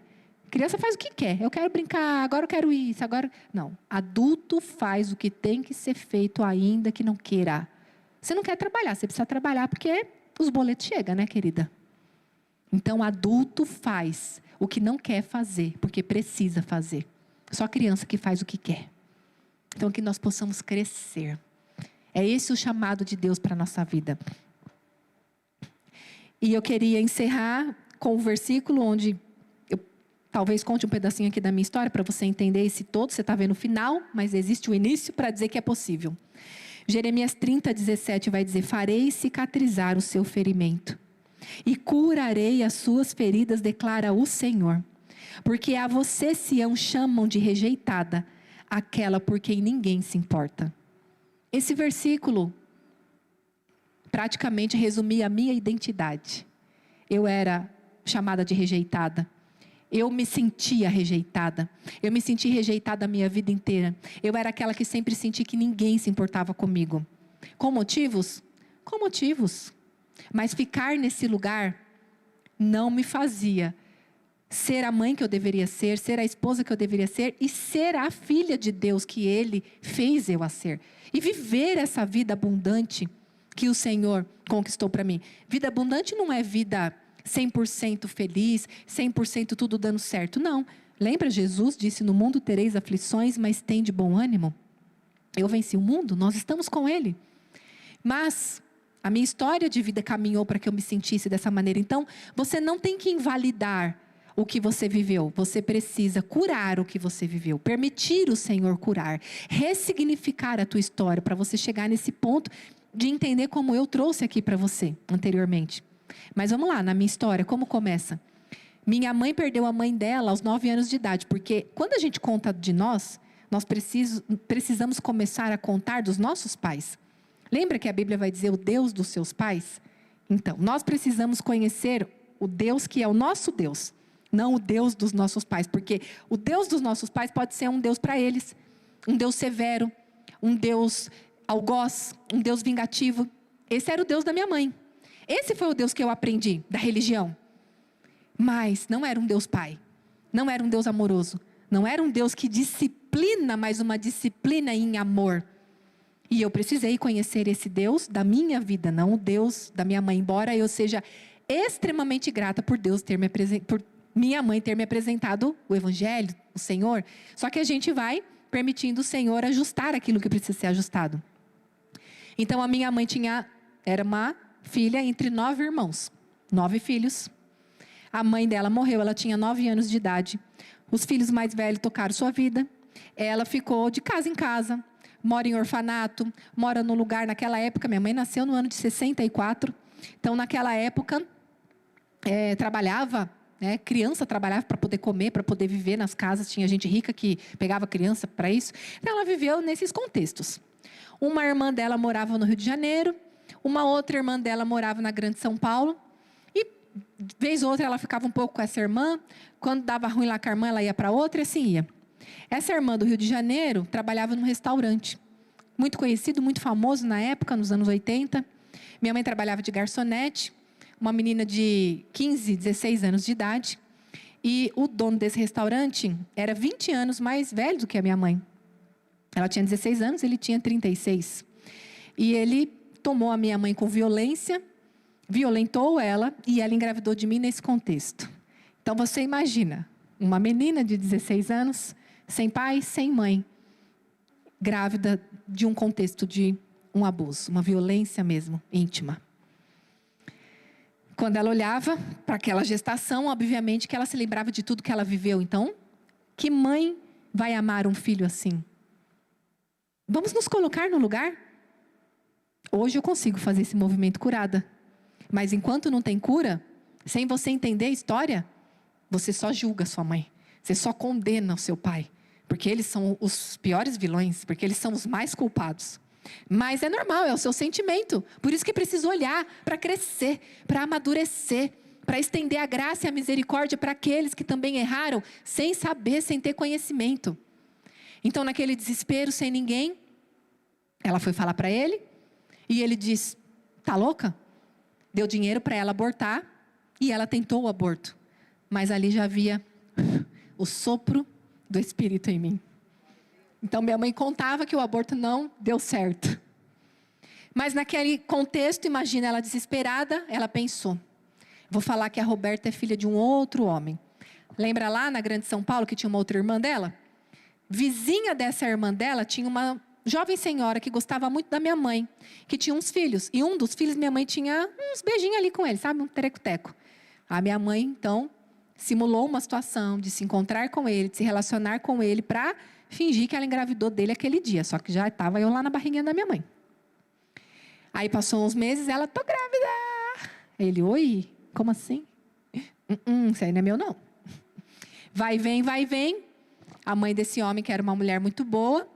Criança faz o que quer. Eu quero brincar, agora eu quero isso, agora... Não, adulto faz o que tem que ser feito ainda que não queira. Você não quer trabalhar, você precisa trabalhar porque os boletos chegam, né, querida? Então, adulto faz o que não quer fazer, porque precisa fazer. Só criança que faz o que quer. Então, que nós possamos crescer. É esse o chamado de Deus para a nossa vida. E eu queria encerrar com o versículo onde eu talvez conte um pedacinho aqui da minha história para você entender esse todo. Você está vendo o final, mas existe o início para dizer que é possível. Jeremias 30:17 vai dizer, farei cicatrizar o seu ferimento e curarei as suas feridas, declara o Senhor. Porque a você, Sião, chamam de rejeitada, aquela por quem ninguém se importa. Esse versículo praticamente resumia a minha identidade. Eu era chamada de rejeitada. Eu me sentia rejeitada. Eu me senti rejeitada a minha vida inteira. Eu era aquela que sempre senti que ninguém se importava comigo. Com motivos? Com motivos. Mas ficar nesse lugar não me fazia ser a mãe que eu deveria ser a esposa que eu deveria ser e ser a filha de Deus que Ele fez eu a ser. E viver essa vida abundante que o Senhor conquistou para mim. Vida abundante não é vida 100% feliz, 100% tudo dando certo. Não. Lembra, Jesus disse, no mundo tereis aflições, mas tem de bom ânimo. Eu venci o mundo, nós estamos com Ele. Mas a minha história de vida caminhou para que eu me sentisse dessa maneira. Então, você não tem que invalidar o que você viveu. Você precisa curar o que você viveu. Permitir o Senhor curar. Ressignificar a tua história para você chegar nesse ponto de entender como eu trouxe aqui para você anteriormente. Mas vamos lá, na minha história, como começa? Minha mãe perdeu a mãe dela aos 9 anos de idade. Porque quando a gente conta de nós precisamos começar a contar dos nossos pais. Lembra que a Bíblia vai dizer o Deus dos seus pais? Então, nós precisamos conhecer o Deus que é o nosso Deus. Não o Deus dos nossos pais, porque o Deus dos nossos pais pode ser um Deus para eles, um Deus severo, um Deus algoz, um Deus vingativo. Esse era o Deus da minha mãe. Esse foi o Deus que eu aprendi da religião. Mas não era um Deus Pai. Não era um Deus amoroso. Não era um Deus que disciplina, mas uma disciplina em amor. E eu precisei conhecer esse Deus da minha vida, não o Deus da minha mãe. Embora eu seja extremamente grata por Deus por minha mãe ter me apresentado o Evangelho, o Senhor. Só que a gente vai permitindo o Senhor ajustar aquilo que precisa ser ajustado. Então a minha mãe era uma filha entre 9 irmãos, 9 filhos. A mãe dela morreu, ela tinha 9 anos de idade. Os filhos mais velhos tocaram sua vida. Ela ficou de casa em casa, mora em orfanato, mora num lugar, naquela época, minha mãe nasceu no ano de 64. Então, naquela época, trabalhava, criança trabalhava para poder comer, para poder viver nas casas. Tinha gente rica que pegava criança para isso. Então, ela viveu nesses contextos. Uma irmã dela morava no Rio de Janeiro, uma outra irmã dela morava na Grande São Paulo. E, vez ou outra, ela ficava um pouco com essa irmã. Quando dava ruim lá com a irmã, ela ia para outra e assim ia. Essa irmã do Rio de Janeiro trabalhava num restaurante. Muito conhecido, muito famoso na época, nos anos 80. Minha mãe trabalhava de garçonete. Uma menina de 15, 16 anos de idade. E o dono desse restaurante era 20 anos mais velho do que a minha mãe. Ela tinha 16 anos, ele tinha 36. E ele tomou a minha mãe com violência, violentou ela e ela engravidou de mim nesse contexto. Então você imagina, uma menina de 16 anos, sem pai, sem mãe, grávida de um contexto de um abuso, uma violência mesmo, íntima. Quando ela olhava para aquela gestação, obviamente que ela se lembrava de tudo que ela viveu. Então, que mãe vai amar um filho assim? Vamos nos colocar no lugar? Hoje eu consigo fazer esse movimento curada. Mas enquanto não tem cura, sem você entender a história, você só julga sua mãe. Você só condena o seu pai. Porque eles são os piores vilões, porque eles são os mais culpados. Mas é normal, é o seu sentimento. Por isso que precisa olhar para crescer, para amadurecer, para estender a graça e a misericórdia para aqueles que também erraram, sem saber, sem ter conhecimento. Então, naquele desespero, sem ninguém, ela foi falar para ele, e ele disse, tá louca? Deu dinheiro para ela abortar, e ela tentou o aborto. Mas ali já havia o sopro do Espírito em mim. Então, minha mãe contava que o aborto não deu certo. Mas naquele contexto, imagina, ela desesperada, ela pensou, vou falar que a Roberta é filha de um outro homem. Lembra lá na Grande São Paulo que tinha uma outra irmã dela? Vizinha dessa irmã dela tinha uma jovem senhora que gostava muito da minha mãe, que tinha uns filhos. E um dos filhos, minha mãe tinha uns beijinhos ali com ele, sabe? Um tereco-teco. A minha mãe, então, simulou uma situação de se encontrar com ele, de se relacionar com ele, para fingir que ela engravidou dele aquele dia. Só que já estava eu lá na barriguinha da minha mãe. Aí passou uns meses, ela, tô grávida. Ele, oi, como assim? Isso aí não é meu, não. Vai e vem, vai e vem. A mãe desse homem, que era uma mulher muito boa,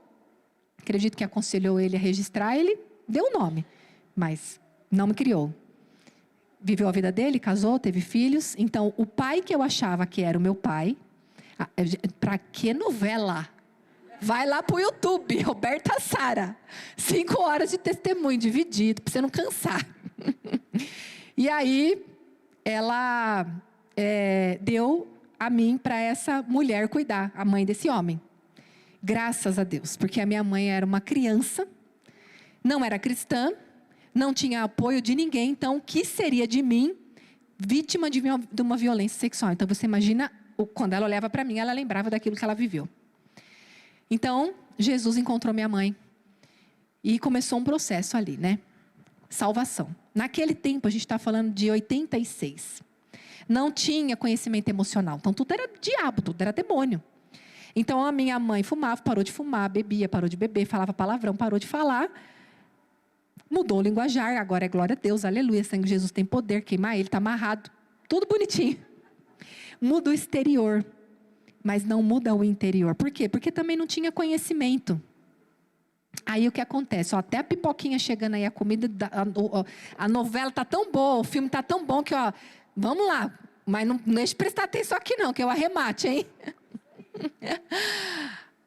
acredito que aconselhou ele a registrar, ele deu o nome, mas não me criou. Viveu a vida dele, casou, teve filhos. Então, o pai que eu achava que era o meu pai, para que novela? Vai lá pro YouTube, Roberta Sara. 5 horas de testemunho dividido, para você não cansar. E aí, ela deu a mim para essa mulher cuidar, a mãe desse homem. Graças a Deus, porque a minha mãe era uma criança, não era cristã, não tinha apoio de ninguém, então o que seria de mim, vítima de uma violência sexual? Então você imagina, quando ela olhava para mim, ela lembrava daquilo que ela viveu. Então, Jesus encontrou minha mãe e começou um processo ali, né? Salvação. Naquele tempo, a gente está falando de 86. Não tinha conhecimento emocional. Então, tudo era diabo, tudo era demônio. Então, a minha mãe fumava, parou de fumar, bebia, parou de beber, falava palavrão, parou de falar. Mudou o linguajar, agora é glória a Deus, aleluia, sangue de Jesus tem poder, queimar ele, está amarrado. Tudo bonitinho. Muda o exterior, mas não muda o interior. Por quê? Porque também não tinha conhecimento. Aí o que acontece? Até a pipoquinha chegando aí, a comida, a novela está tão boa, o filme está tão bom que, vamos lá. Mas não deixe de prestar atenção aqui não, que é o arremate, hein?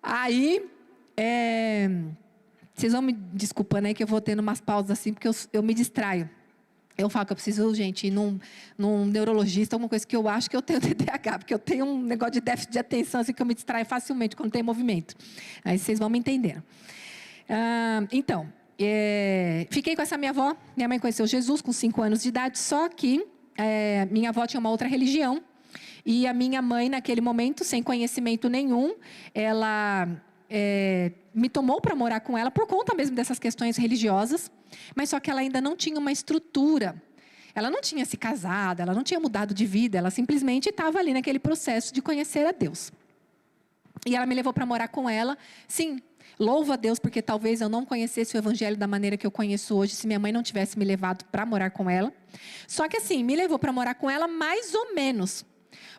Aí, vocês vão me desculpando aí que eu vou tendo umas pausas assim, porque eu me distraio. Eu falo que eu preciso, gente, ir num neurologista, alguma coisa que eu acho que eu tenho TDAH, porque eu tenho um negócio de déficit de atenção, assim, que eu me distraio facilmente quando tem movimento. Aí vocês vão me entender. Então, fiquei com essa minha avó. Minha mãe conheceu Jesus com 5 anos de idade, só que minha avó tinha uma outra religião. E a minha mãe, naquele momento, sem conhecimento nenhum, ela me tomou para morar com ela por conta mesmo dessas questões religiosas, mas só que ela ainda não tinha uma estrutura. Ela não tinha se casado, ela não tinha mudado de vida, ela simplesmente estava ali naquele processo de conhecer a Deus. E ela me levou para morar com ela. Sim, louvo a Deus, porque talvez eu não conhecesse o evangelho da maneira que eu conheço hoje, se minha mãe não tivesse me levado para morar com ela. Só que assim, me levou para morar com ela mais ou menos.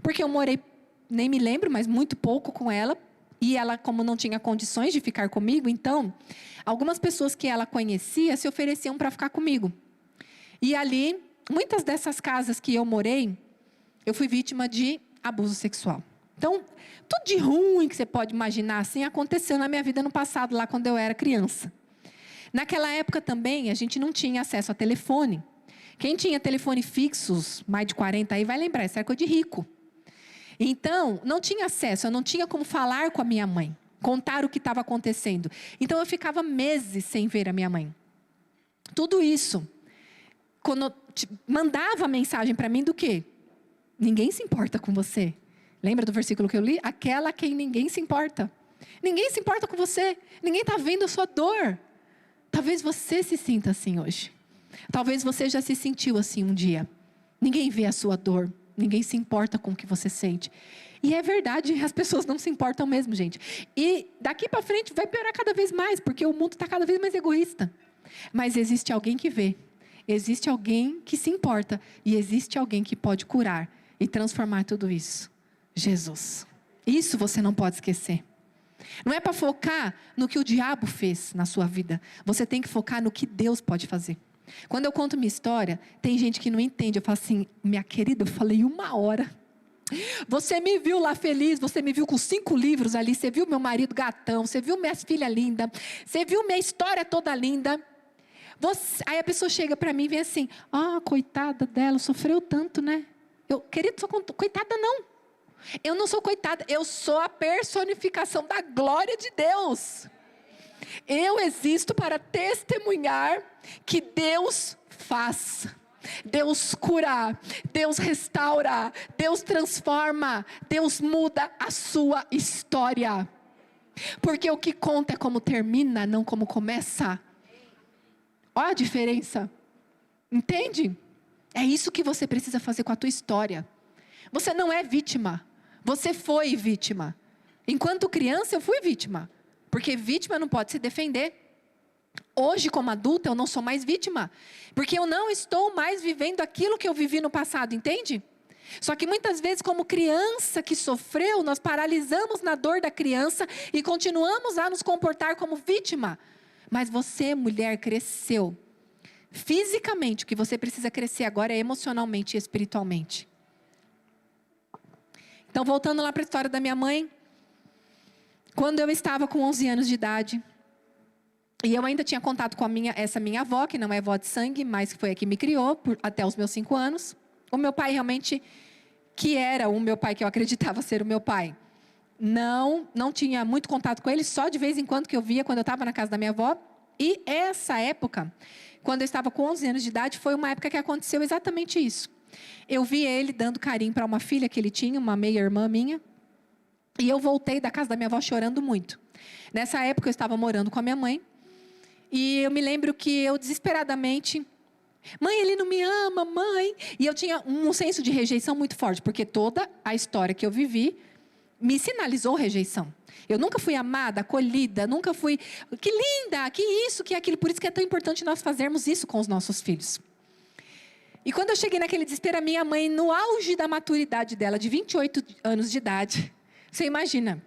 Porque eu morei, nem me lembro, mas muito pouco com ela. E ela, como não tinha condições de ficar comigo, então, algumas pessoas que ela conhecia se ofereciam para ficar comigo. E ali, muitas dessas casas que eu morei, eu fui vítima de abuso sexual. Então, tudo de ruim que você pode imaginar, assim, aconteceu na minha vida no passado, lá quando eu era criança. Naquela época também, a gente não tinha acesso a telefone. Quem tinha telefone fixos, mais de 40 aí, vai lembrar, isso era coisa de rico. Então, não tinha acesso, eu não tinha como falar com a minha mãe, contar o que estava acontecendo. Então, eu ficava meses sem ver a minha mãe. Tudo isso, quando mandava mensagem para mim do quê? Ninguém se importa com você. Lembra do versículo que eu li? Aquela a quem ninguém se importa. Ninguém se importa com você. Ninguém está vendo a sua dor. Talvez você se sinta assim hoje. Talvez você já se sentiu assim um dia. Ninguém vê a sua dor. Ninguém se importa com o que você sente. E é verdade, as pessoas não se importam mesmo, gente. E daqui para frente vai piorar cada vez mais, porque o mundo está cada vez mais egoísta. Mas existe alguém que vê. Existe alguém que se importa. E existe alguém que pode curar e transformar tudo isso. Jesus. Isso você não pode esquecer. Não é para focar no que o diabo fez na sua vida. Você tem que focar no que Deus pode fazer. Quando eu conto minha história, tem gente que não entende. Eu falo assim, minha querida, eu falei 1 hora. Você me viu lá feliz, você me viu com 5 livros ali, você viu meu marido gatão, você viu minhas filhas lindas, você viu minha história toda linda. Aí a pessoa chega para mim e vem assim, coitada dela, sofreu tanto, né? Querido, sou coitada não. Eu não sou coitada, eu sou a personificação da glória de Deus. Eu existo para testemunhar que Deus faz, Deus cura, Deus restaura, Deus transforma, Deus muda a sua história. Porque o que conta é como termina, não como começa. Olha a diferença. Entende? É isso que você precisa fazer com a tua história. Você não é vítima, você foi vítima. Enquanto criança eu fui vítima. Porque vítima não pode se defender. Hoje, como adulta, eu não sou mais vítima. Porque eu não estou mais vivendo aquilo que eu vivi no passado, entende? Só que muitas vezes, como criança que sofreu, nós paralisamos na dor da criança e continuamos a nos comportar como vítima. Mas você, mulher, cresceu. Fisicamente, o que você precisa crescer agora é emocionalmente e espiritualmente. Então, voltando lá para a história da minha mãe. Quando eu estava com 11 anos de idade, e eu ainda tinha contato com essa minha avó, que não é avó de sangue, mas que foi a que me criou até os meus 5 anos. O meu pai realmente, que era o meu pai, que eu acreditava ser o meu pai, não tinha muito contato com ele, só de vez em quando que eu via quando eu estava na casa da minha avó. E essa época, quando eu estava com 11 anos de idade, foi uma época que aconteceu exatamente isso. Eu vi ele dando carinho para uma filha que ele tinha, uma meia-irmã minha. E eu voltei da casa da minha avó chorando muito. Nessa época eu estava morando com a minha mãe. E eu me lembro que eu desesperadamente... Mãe, ele não me ama, mãe. E eu tinha um senso de rejeição muito forte. Porque toda a história que eu vivi me sinalizou rejeição. Eu nunca fui amada, acolhida. Nunca fui... Que linda, que isso, que aquilo. Por isso que é tão importante nós fazermos isso com os nossos filhos. E quando eu cheguei naquele desespero, a minha mãe, no auge da maturidade dela, de 28 anos de idade... Você imagina,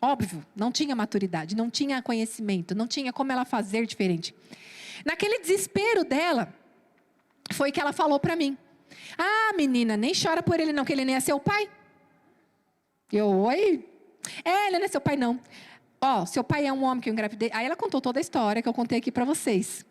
óbvio, não tinha maturidade, não tinha conhecimento, não tinha como ela fazer diferente. Naquele desespero dela, foi que ela falou para mim. Menina, nem chora por ele não, que ele nem é seu pai. Oi? Ele não é seu pai não. Seu pai é um homem que eu engravidei. Aí ela contou toda a história que eu contei aqui para vocês.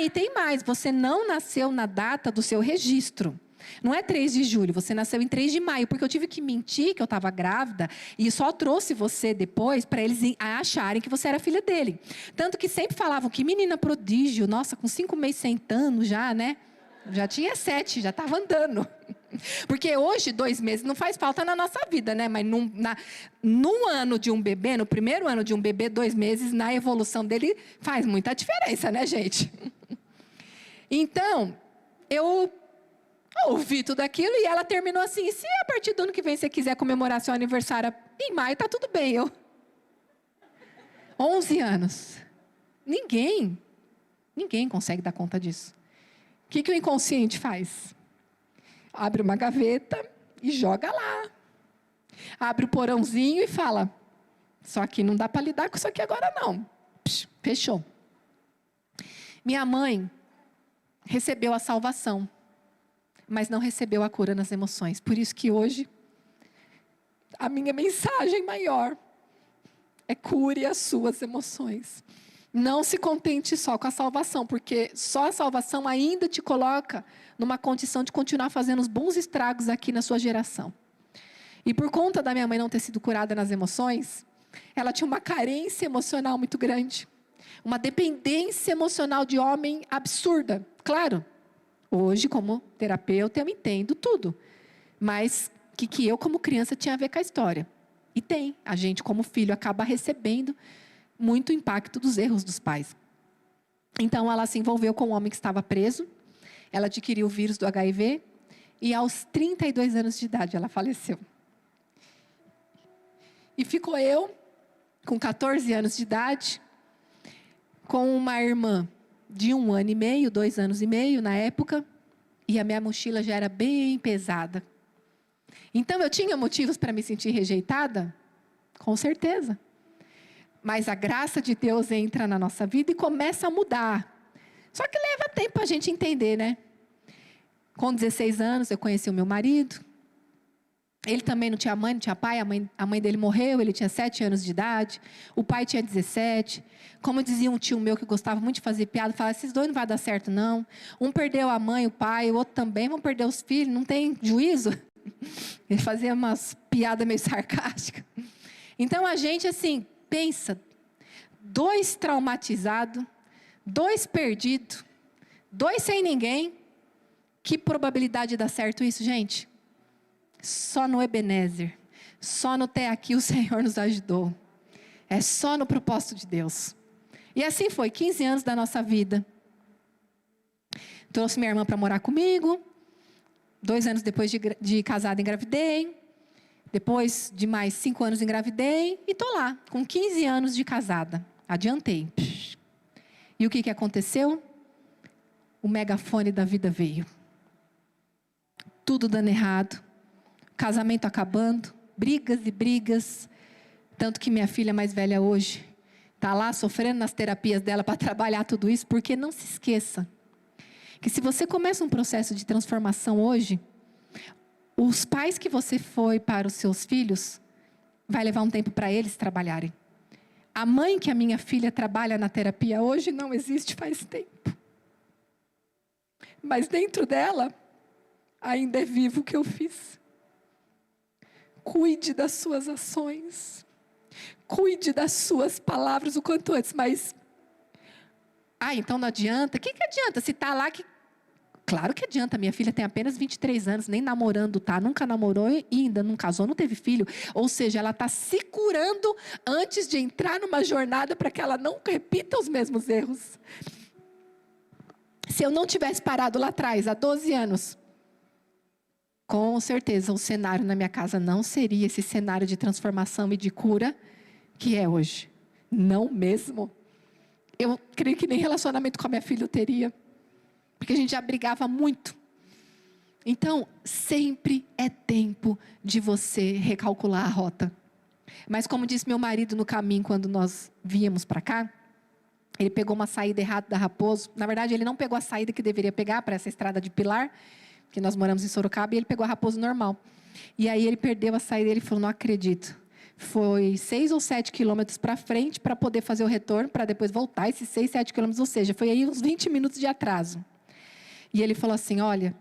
E tem mais, você não nasceu na data do seu registro. Não é 3 de julho, você nasceu em 3 de maio, porque eu tive que mentir que eu estava grávida e só trouxe você depois para eles acharem que você era filha dele. Tanto que sempre falavam que menina prodígio, nossa, com 5 meses sentando já, né? Já tinha 7, já estava andando. Porque hoje, 2 meses não faz falta na nossa vida, né? Mas num ano de um bebê, no primeiro ano de um bebê, 2 meses, na evolução dele, faz muita diferença, né, gente? Então, eu ouvi tudo aquilo e ela terminou assim: se a partir do ano que vem você quiser comemorar seu aniversário em maio, tá tudo bem. 11 anos. Ninguém consegue dar conta disso. O que o inconsciente faz? Abre uma gaveta e joga lá. Abre o porãozinho e fala: só que não dá para lidar com isso aqui agora não. Fechou. Minha mãe recebeu a salvação, mas não recebeu a cura nas emoções. Por isso que hoje, a minha mensagem maior é: cure as suas emoções. Não se contente só com a salvação, porque só a salvação ainda te coloca numa condição de continuar fazendo os bons estragos aqui na sua geração. E por conta da minha mãe não ter sido curada nas emoções, ela tinha uma carência emocional muito grande. Uma dependência emocional de homem absurda. Claro, hoje, como terapeuta, eu entendo tudo. Mas o que eu, como criança, tinha a ver com a história? E tem. A gente, como filho, acaba recebendo muito impacto dos erros dos pais. Então, ela se envolveu com um homem que estava preso. Ela adquiriu o vírus do HIV. E aos 32 anos de idade, ela faleceu. E ficou eu, com 14 anos de idade, com uma irmã de 1 ano e meio, 2 anos e meio na época, e a minha mochila já era bem pesada. Então, eu tinha motivos para me sentir rejeitada? Com certeza. Mas a graça de Deus entra na nossa vida e começa a mudar. Só que leva tempo a gente entender, né? Com 16 anos, eu conheci o meu marido. Ele também não tinha mãe, não tinha pai. A mãe dele morreu, ele tinha 7 anos de idade. O pai tinha 17. Como dizia um tio meu que gostava muito de fazer piada, falava: esses dois não vai dar certo, não. Um perdeu a mãe, o pai, o outro também. Vão perder os filhos, não tem juízo. Ele fazia umas piadas meio sarcásticas. Então, a gente, assim, pensa: 2 traumatizados, 2 perdidos, 2 sem ninguém. Que probabilidade de dar certo isso, gente? Só no Ebenezer, só no Até Aqui o Senhor nos ajudou. É só no propósito de Deus. E assim foi, 15 anos da nossa vida. Trouxe minha irmã para morar comigo. 2 anos depois de casada, engravidei. Depois de mais 5 anos, engravidei. E estou lá, com 15 anos de casada. Adiantei. E o que aconteceu? O megafone da vida veio. Tudo dando errado. Casamento acabando, brigas e brigas. Tanto que minha filha mais velha hoje está lá sofrendo nas terapias dela para trabalhar tudo isso. Porque não se esqueça que se você começa um processo de transformação hoje, os pais que você foi para os seus filhos, vai levar um tempo para eles trabalharem. A mãe que a minha filha trabalha na terapia hoje não existe faz tempo. Mas dentro dela, ainda é vivo o que eu fiz. Cuide das suas ações. Cuide das suas palavras o quanto antes. Mas, então não adianta. O que adianta se está lá que... Claro que adianta. Minha filha tem apenas 23 anos, nem namorando tá. Nunca namorou e ainda não casou, não teve filho. Ou seja, ela está se curando antes de entrar numa jornada para que ela não repita os mesmos erros. Se eu não tivesse parado lá atrás, há 12 anos... Com certeza, o cenário na minha casa não seria esse cenário de transformação e de cura que é hoje. Não mesmo. Eu creio que nem relacionamento com a minha filha eu teria. Porque a gente já brigava muito. Então, sempre é tempo de você recalcular a rota. Mas como disse meu marido no caminho, quando nós víamos para cá, ele pegou uma saída errada da Raposo. Na verdade, ele não pegou a saída que deveria pegar para essa estrada de Pilar, que nós moramos em Sorocaba, e ele pegou a Raposo normal. E aí ele perdeu a saída e ele falou: não acredito. Foi 6 ou 7 quilômetros para frente para poder fazer o retorno, para depois voltar esses 6, 7 quilômetros, ou seja, foi aí uns 20 minutos de atraso. E ele falou assim, olha,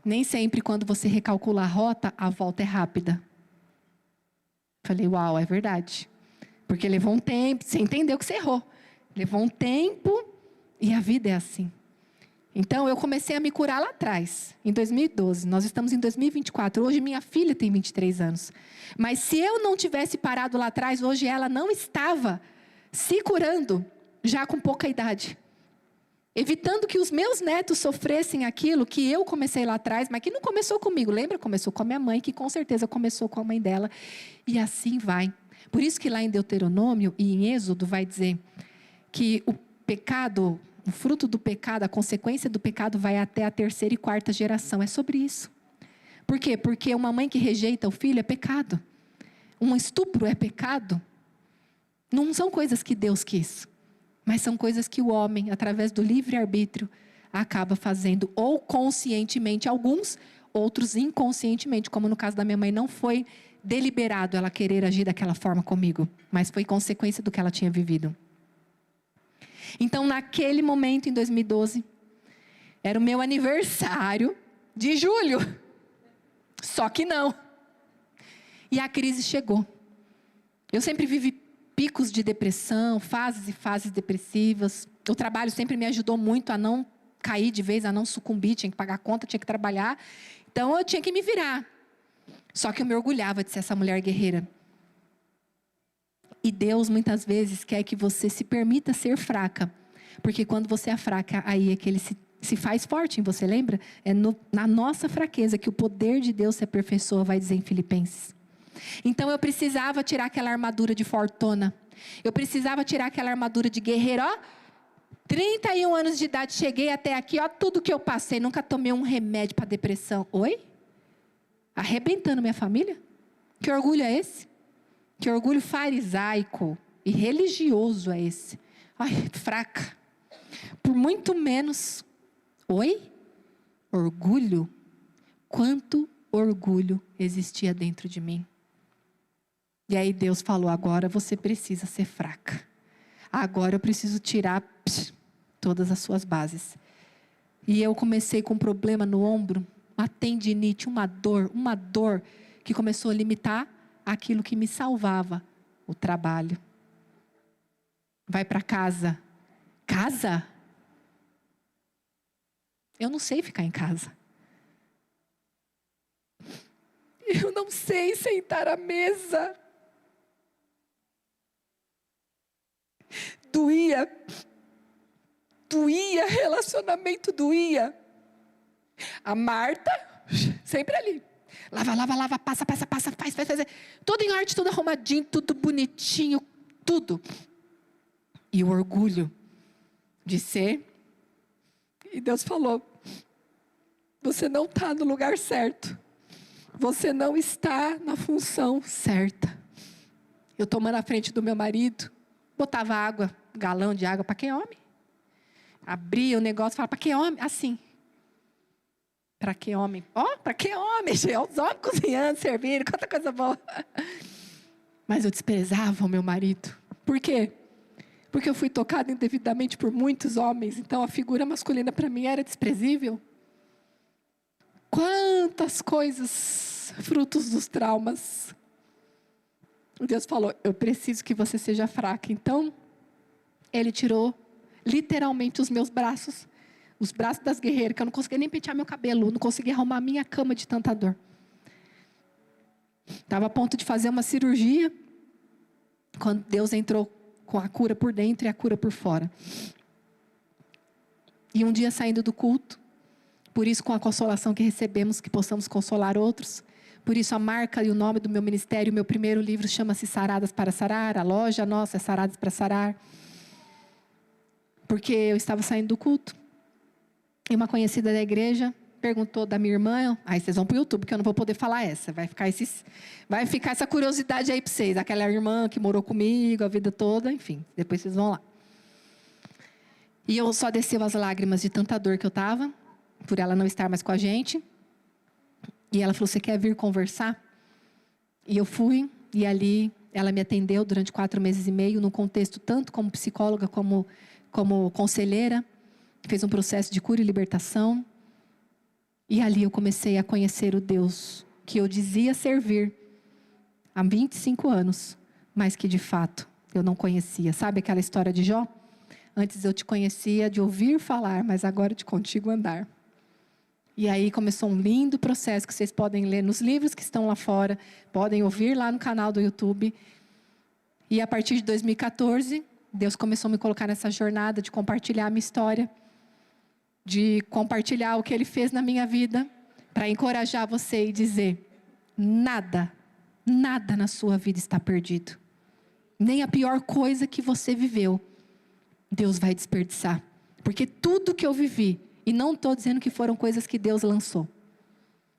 nem sempre quando você recalcula a rota, a volta é rápida. Falei, uau, é verdade. Porque levou um tempo, você entendeu que você errou. Levou um tempo e a vida é assim. Então, eu comecei a me curar lá atrás, em 2012. Nós estamos em 2024. Hoje, minha filha tem 23 anos. Mas se eu não tivesse parado lá atrás, hoje ela não estava se curando, já com pouca idade. Evitando que os meus netos sofressem aquilo que eu comecei lá atrás, mas que não começou comigo. Lembra? Começou com a minha mãe, que com certeza começou com a mãe dela. E assim vai. Por isso que lá em Deuteronômio e em Êxodo vai dizer que o pecado, o fruto do pecado, a consequência do pecado vai até a 3ª e 4ª geração. É sobre isso. Por quê? Porque uma mãe que rejeita o filho é pecado. Um estupro é pecado. Não são coisas que Deus quis. Mas são coisas que o homem, através do livre-arbítrio, acaba fazendo, ou conscientemente alguns, outros inconscientemente. Como no caso da minha mãe, não foi deliberado ela querer agir daquela forma comigo, mas foi consequência do que ela tinha vivido. Então, naquele momento, em 2012, era o meu aniversário de julho. Só que não. E a crise chegou. Eu sempre vivi picos de depressão, fases e fases depressivas. O trabalho sempre me ajudou muito a não cair de vez, a não sucumbir. Tinha que pagar conta, tinha que trabalhar. Então, eu tinha que me virar. Só que eu me orgulhava de ser essa mulher guerreira. E Deus, muitas vezes, quer que você se permita ser fraca. Porque quando você é fraca, aí é que Ele se faz forte em você, lembra? É na nossa fraqueza que o poder de Deus se aperfeiçoa, vai dizer em Filipenses. Então, eu precisava tirar aquela armadura de fortuna. Eu precisava tirar aquela armadura de guerreira. Ó, 31 anos de idade, cheguei até aqui, ó, tudo que eu passei. Nunca tomei um remédio para depressão. Oi? Arrebentando minha família? Que orgulho é esse? Que orgulho farisaico e religioso é esse? Ai, fraca. Por muito menos. Oi? Orgulho? Quanto orgulho existia dentro de mim? E aí Deus falou, agora você precisa ser fraca. Agora eu preciso tirar todas as suas bases. E eu comecei com um problema no ombro, uma tendinite, uma dor que começou a limitar aquilo que me salvava, o trabalho. Vai para casa. Casa? Eu não sei ficar em casa. Eu não sei sentar à mesa. Doía, relacionamento doía. A Marta, sempre ali. Lava, passa, faz. Tudo em ordem, tudo arrumadinho, tudo bonitinho, tudo. E o orgulho de ser. E Deus falou, você não está no lugar certo. Você não está na função certa. Eu tomando à frente do meu marido, botava água, galão de água, para que homem? Abria o negócio, falava, para que homem? Assim. Para que homem? Para que homem? Os homens cozinhando, servindo, quanta coisa boa. Mas eu desprezava o meu marido. Por quê? Porque eu fui tocada indevidamente por muitos homens. Então, a figura masculina para mim era desprezível. Quantas coisas, frutos dos traumas. Deus falou, eu preciso que você seja fraca. Então, Ele tirou literalmente os meus braços. Os braços das guerreiras, que eu não conseguia nem pentear meu cabelo, não conseguia arrumar a minha cama de tanta dor. Estava a ponto de fazer uma cirurgia, quando Deus entrou com a cura por dentro e a cura por fora. E um dia saindo do culto, por isso com a consolação que recebemos, que possamos consolar outros, por isso a marca e o nome do meu ministério, o meu primeiro livro chama-se Saradas para Sarar, a loja nossa é Saradas para Sarar. Porque eu estava saindo do culto. E uma conhecida da igreja perguntou da minha irmã, aí vocês vão para o YouTube, porque eu não vou poder falar essa, vai ficar essa curiosidade aí para vocês, aquela irmã que morou comigo a vida toda, enfim, depois vocês vão lá. E eu só desceu as lágrimas de tanta dor que eu estava, por ela não estar mais com a gente, e ela falou, você quer vir conversar? E eu fui, E ali ela me atendeu durante 4 meses e meio, num contexto tanto como psicóloga como conselheira. Fez um processo de cura e libertação. E ali eu comecei a conhecer o Deus que eu dizia servir há 25 anos, mas que de fato eu não conhecia. Sabe aquela história de Jó? Antes eu te conhecia de ouvir falar, mas agora de contigo andar. E aí começou um lindo processo que vocês podem ler nos livros que estão lá fora, podem ouvir lá no canal do YouTube. E a partir de 2014, Deus começou a me colocar nessa jornada de compartilhar a minha história, de compartilhar o que Ele fez na minha vida, para encorajar você e dizer: nada na sua vida está perdido. Nem a pior coisa que você viveu, Deus vai desperdiçar. Porque tudo que eu vivi, e não estou dizendo que foram coisas que Deus lançou,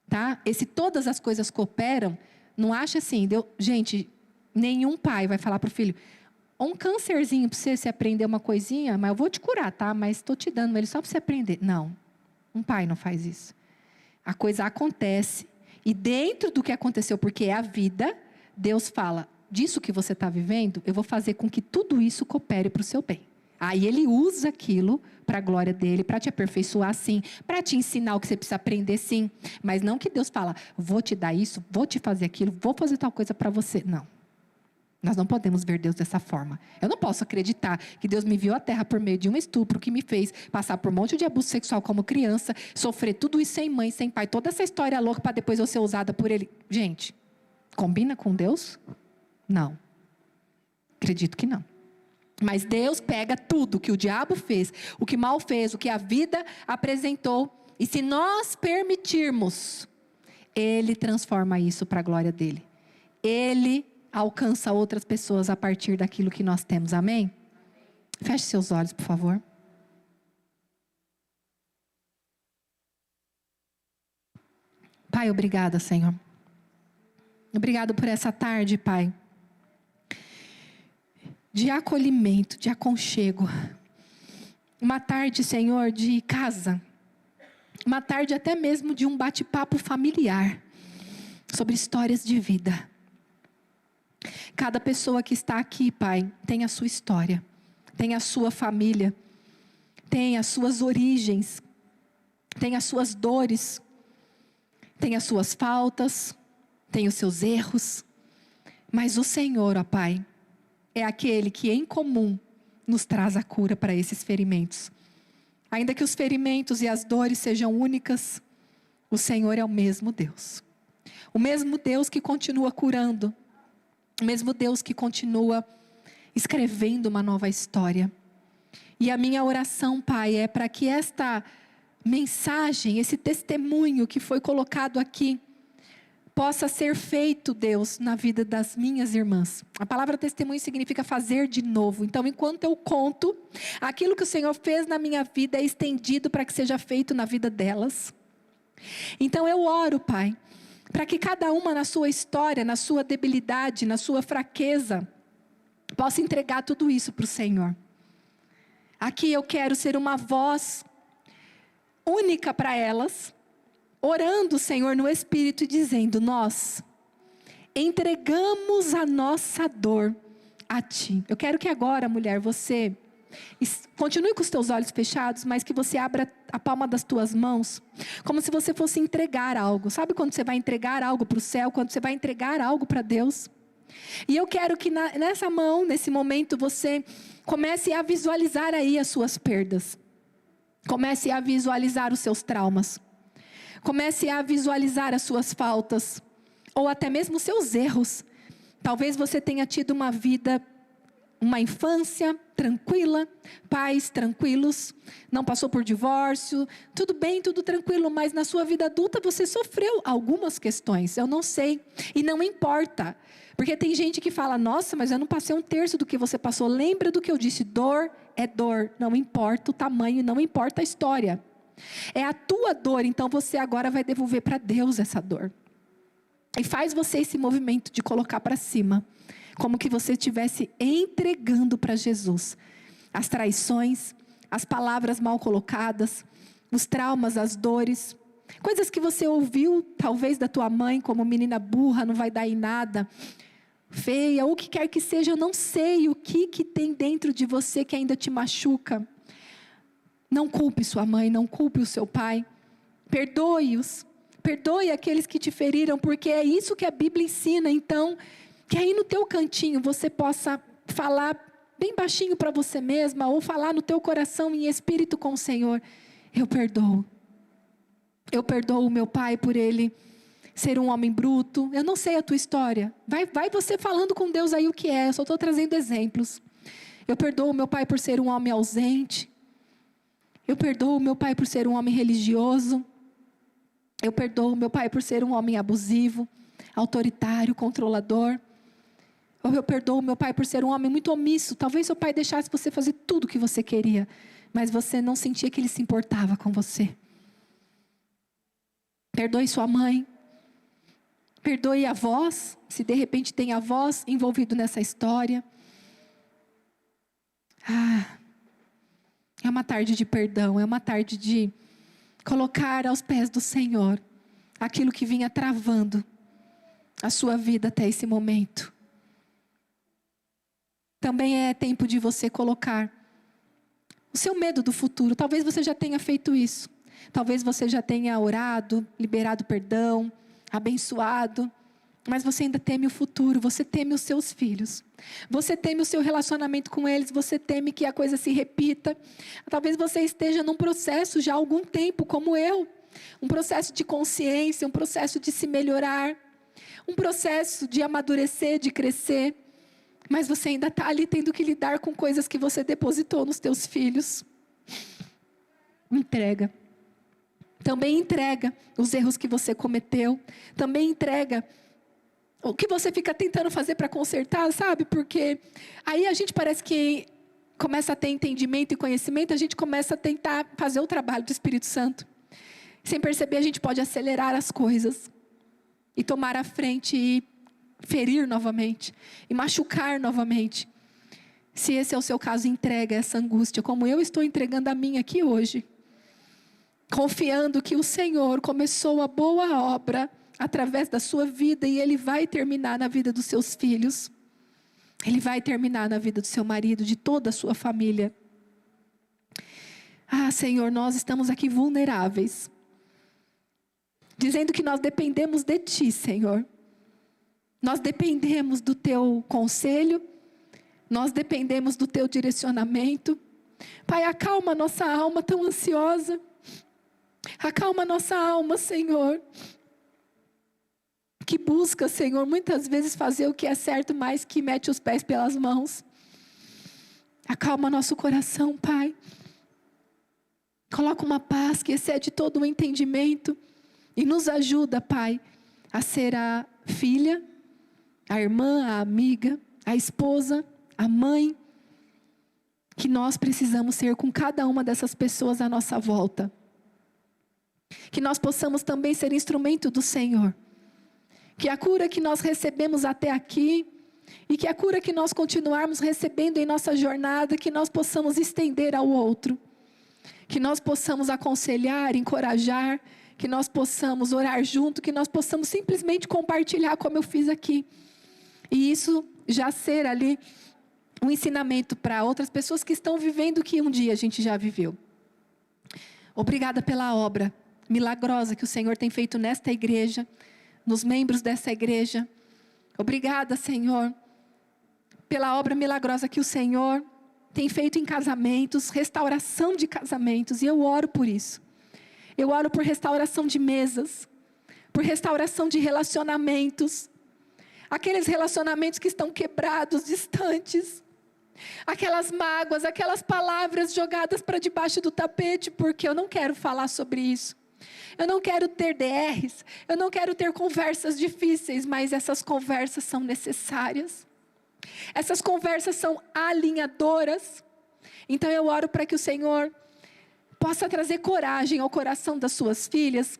tá? Todas as coisas cooperam, não acha assim, gente, nenhum pai vai falar para o filho: um câncerzinho para você aprender uma coisinha, mas eu vou te curar, tá? Mas estou te dando ele só para você aprender. Não, um pai não faz isso. A coisa acontece, e dentro do que aconteceu, porque é a vida, Deus fala: disso que você está vivendo, eu vou fazer com que tudo isso coopere para o seu bem. Aí Ele usa aquilo para a glória dEle, para te aperfeiçoar sim, para te ensinar o que você precisa aprender sim. Mas não que Deus fala: vou te dar isso, vou te fazer aquilo, vou fazer tal coisa para você. Não. Nós não podemos ver Deus dessa forma. Eu não posso acreditar que Deus me enviou à terra por meio de um estupro que me fez passar por um monte de abuso sexual como criança, sofrer tudo isso sem mãe, sem pai, toda essa história louca para depois eu ser usada por Ele. Gente, combina com Deus? Não. Acredito que não. Mas Deus pega tudo que o diabo fez, o que mal fez, o que a vida apresentou, e se nós permitirmos, Ele transforma isso para a glória dEle. Ele alcança outras pessoas a partir daquilo que nós temos. Amém? Feche seus olhos, por favor. Pai, obrigada, Senhor. Obrigado por essa tarde, Pai, de acolhimento, de aconchego. Uma tarde, Senhor, de casa. Uma tarde até mesmo de um bate-papo familiar sobre histórias de vida. Cada pessoa que está aqui, Pai, tem a sua história, tem a sua família, tem as suas origens, tem as suas dores, tem as suas faltas, tem os seus erros. Mas o Senhor, ó Pai, é aquele que em comum nos traz a cura para esses ferimentos. Ainda que os ferimentos e as dores sejam únicas, o Senhor é o mesmo Deus. O mesmo Deus que continua curando. O mesmo Deus que continua escrevendo uma nova história. E a minha oração, Pai, é para que esta mensagem, esse testemunho que foi colocado aqui, possa ser feito, Deus, na vida das minhas irmãs. A palavra testemunho significa fazer de novo. Então, enquanto eu conto, aquilo que o Senhor fez na minha vida é estendido para que seja feito na vida delas. Então, eu oro, Pai, para que cada uma na sua história, na sua debilidade, na sua fraqueza, possa entregar tudo isso para o Senhor. Aqui eu quero ser uma voz única para elas, orando, Senhor, no Espírito e dizendo: nós entregamos a nossa dor a Ti. Eu quero que agora, mulher, você continue com os teus olhos fechados, mas que você abra a palma das tuas mãos, como se você fosse entregar algo. Sabe quando você vai entregar algo para o céu? Quando você vai entregar algo para Deus? E eu quero que nessa mão, nesse momento, você comece a visualizar aí as suas perdas. Comece a visualizar os seus traumas. Comece a visualizar as suas faltas, ou até mesmo os seus erros. Talvez você tenha tido uma vida, uma infância tranquila, pais tranquilos, não passou por divórcio, tudo bem, tudo tranquilo, mas na sua vida adulta você sofreu algumas questões, eu não sei, e não importa, porque tem gente que fala: nossa, mas eu não passei um terço do que você passou. Lembra do que eu disse: dor é dor, não importa o tamanho, não importa a história. É a tua dor, então você agora vai devolver para Deus essa dor. E faz você esse movimento de colocar para cima, como que você estivesse entregando para Jesus as traições, as palavras mal colocadas, os traumas, as dores, coisas que você ouviu talvez da tua mãe como menina burra, não vai dar em nada, feia, ou o que quer que seja, eu não sei o que tem dentro de você que ainda te machuca. Não culpe sua mãe, não culpe o seu pai. Perdoe-os. Perdoe aqueles que te feriram, porque é isso que a Bíblia ensina. Então, que aí no teu cantinho você possa falar bem baixinho para você mesma, ou falar no teu coração em espírito com o Senhor: eu perdoo. Eu perdoo o meu pai por ele ser um homem bruto. Eu não sei a tua história. Vai você falando com Deus aí o que é. Eu só estou trazendo exemplos. Eu perdoo o meu pai por ser um homem ausente. Eu perdoo o meu pai por ser um homem religioso. Eu perdoo o meu pai por ser um homem abusivo, autoritário, controlador. Ou eu perdoo o meu pai por ser um homem muito omisso. Talvez seu pai deixasse você fazer tudo o que você queria, mas você não sentia que ele se importava com você. Perdoe sua mãe. Perdoe avós, se de repente tem avós envolvido nessa história. É uma tarde de perdão, é uma tarde de colocar aos pés do Senhor aquilo que vinha travando a sua vida até esse momento. Também é tempo de você colocar o seu medo do futuro. Talvez você já tenha feito isso. Talvez você já tenha orado, liberado perdão, abençoado, mas você ainda teme o futuro, você teme os seus filhos, você teme o seu relacionamento com eles, você teme que a coisa se repita. Talvez você esteja num processo já há algum tempo, como eu, um processo de consciência, um processo de se melhorar, um processo de amadurecer, de crescer, mas você ainda está ali tendo que lidar com coisas que você depositou nos teus filhos. Entrega. Também entrega os erros que você cometeu. Também entrega o que você fica tentando fazer para consertar, sabe? Porque aí a gente parece que começa a ter entendimento e conhecimento, a gente começa a tentar fazer o trabalho do Espírito Santo. Sem perceber, a gente pode acelerar as coisas e tomar a frente e ferir novamente, e machucar novamente. Se esse é o seu caso, entrega essa angústia, como eu estou entregando a minha aqui hoje. Confiando que o Senhor começou a boa obra através da sua vida e Ele vai terminar na vida dos seus filhos. Ele vai terminar na vida do seu marido, de toda a sua família. Senhor, nós estamos aqui vulneráveis, dizendo que nós dependemos de Ti, Senhor. Nós dependemos do Teu conselho, nós dependemos do Teu direcionamento. Pai, acalma a nossa alma tão ansiosa. Acalma nossa alma, Senhor, que busca, Senhor, muitas vezes fazer o que é certo, mas que mete os pés pelas mãos. Acalma nosso coração, Pai. Coloca uma paz que excede todo o entendimento e nos ajuda, Pai, a ser a filha, a irmã, a amiga, a esposa, a mãe, que nós precisamos ser com cada uma dessas pessoas à nossa volta. Que nós possamos também ser instrumento do Senhor. Que a cura que nós recebemos até aqui, e que a cura que nós continuarmos recebendo em nossa jornada, que nós possamos estender ao outro. Que nós possamos aconselhar, encorajar, que nós possamos orar junto, que nós possamos simplesmente compartilhar como eu fiz aqui. E isso já ser ali um ensinamento para outras pessoas que estão vivendo o que um dia a gente já viveu. Obrigada pela obra milagrosa que o Senhor tem feito nesta igreja, nos membros dessa igreja. Obrigada, Senhor, pela obra milagrosa que o Senhor tem feito em casamentos, restauração de casamentos, e eu oro por isso. Eu oro por restauração de mesas, por restauração de relacionamentos, aqueles relacionamentos que estão quebrados, distantes, aquelas mágoas, aquelas palavras jogadas para debaixo do tapete, porque eu não quero falar sobre isso. Eu não quero ter DRs, eu não quero ter conversas difíceis, mas essas conversas são necessárias. Essas conversas são alinhadoras. Então eu oro para que o Senhor possa trazer coragem ao coração das suas filhas,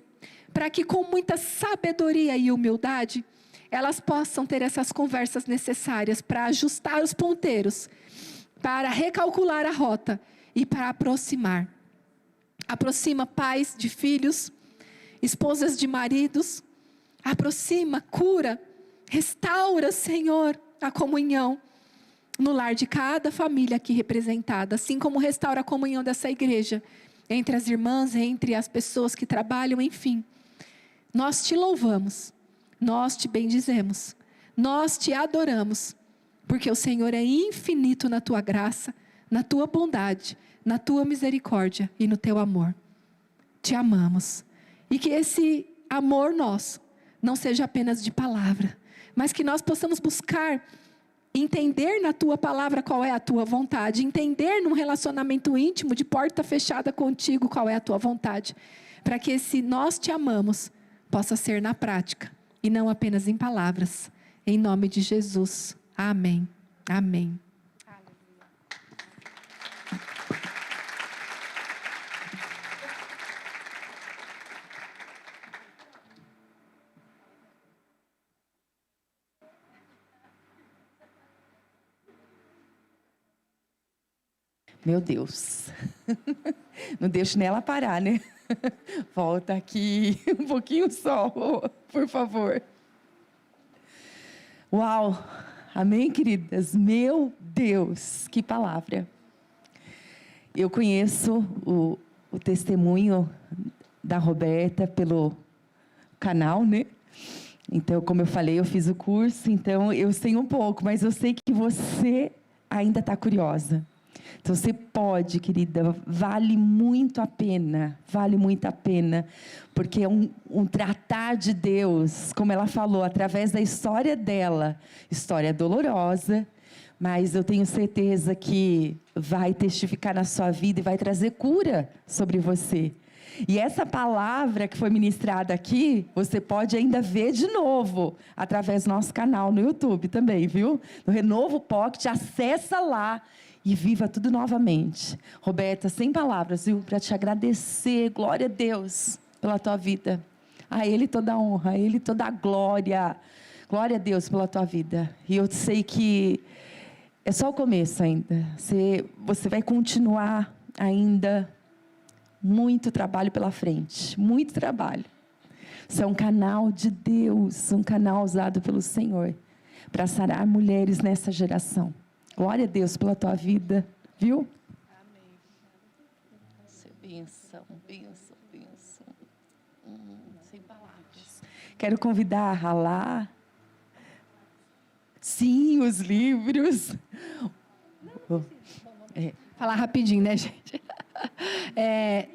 para que com muita sabedoria e humildade, elas possam ter essas conversas necessárias para ajustar os ponteiros, para recalcular a rota e para aproximar. Aproxima pais de filhos, esposas de maridos, aproxima, cura Restaura, Senhor, a comunhão no lar de cada família aqui representada, assim como restaura a comunhão dessa igreja, entre as irmãs, entre as pessoas que trabalham, enfim. Nós te louvamos, nós te bendizemos, nós te adoramos, porque o Senhor é infinito na tua graça, na tua bondade, na tua misericórdia e no teu amor. Te amamos. E que esse amor nosso não seja apenas de palavra, mas que nós possamos buscar entender na tua palavra qual é a tua vontade, entender num relacionamento íntimo de porta fechada contigo qual é a tua vontade, para que esse nós te amamos possa ser na prática e não apenas em palavras. Em nome de Jesus. Amém. Amém. Meu Deus, não deixo nela parar, né? Volta aqui um pouquinho só, por favor. Uau, amém, queridas? Meu Deus, que palavra. Eu conheço o testemunho da Roberta pelo canal, né? Então, como eu falei, eu fiz o curso, então eu sei um pouco, mas eu sei que você ainda está curiosa. Então, você pode, querida, vale muito a pena, porque é um tratar de Deus, como ela falou, através da história dela, história dolorosa, mas eu tenho certeza que vai testificar na sua vida e vai trazer cura sobre você. E essa palavra que foi ministrada aqui, você pode ainda ver de novo, através do nosso canal no YouTube também, viu? No Renovo Pocket, acessa lá e viva tudo novamente. Roberta, sem palavras, viu? Para te agradecer, glória a Deus pela tua vida. A Ele toda a honra, a Ele toda a glória. Glória a Deus pela tua vida. E eu sei que é só o começo ainda. Você vai continuar ainda muito trabalho pela frente. Muito trabalho. Você é um canal de Deus, um canal usado pelo Senhor para sarar mulheres nessa geração. Glória a Deus pela tua vida, viu? Amém. Benção, benção, benção. Sem palavras. Quero convidar a lá. Sim, os livros. Falar rapidinho, né, gente?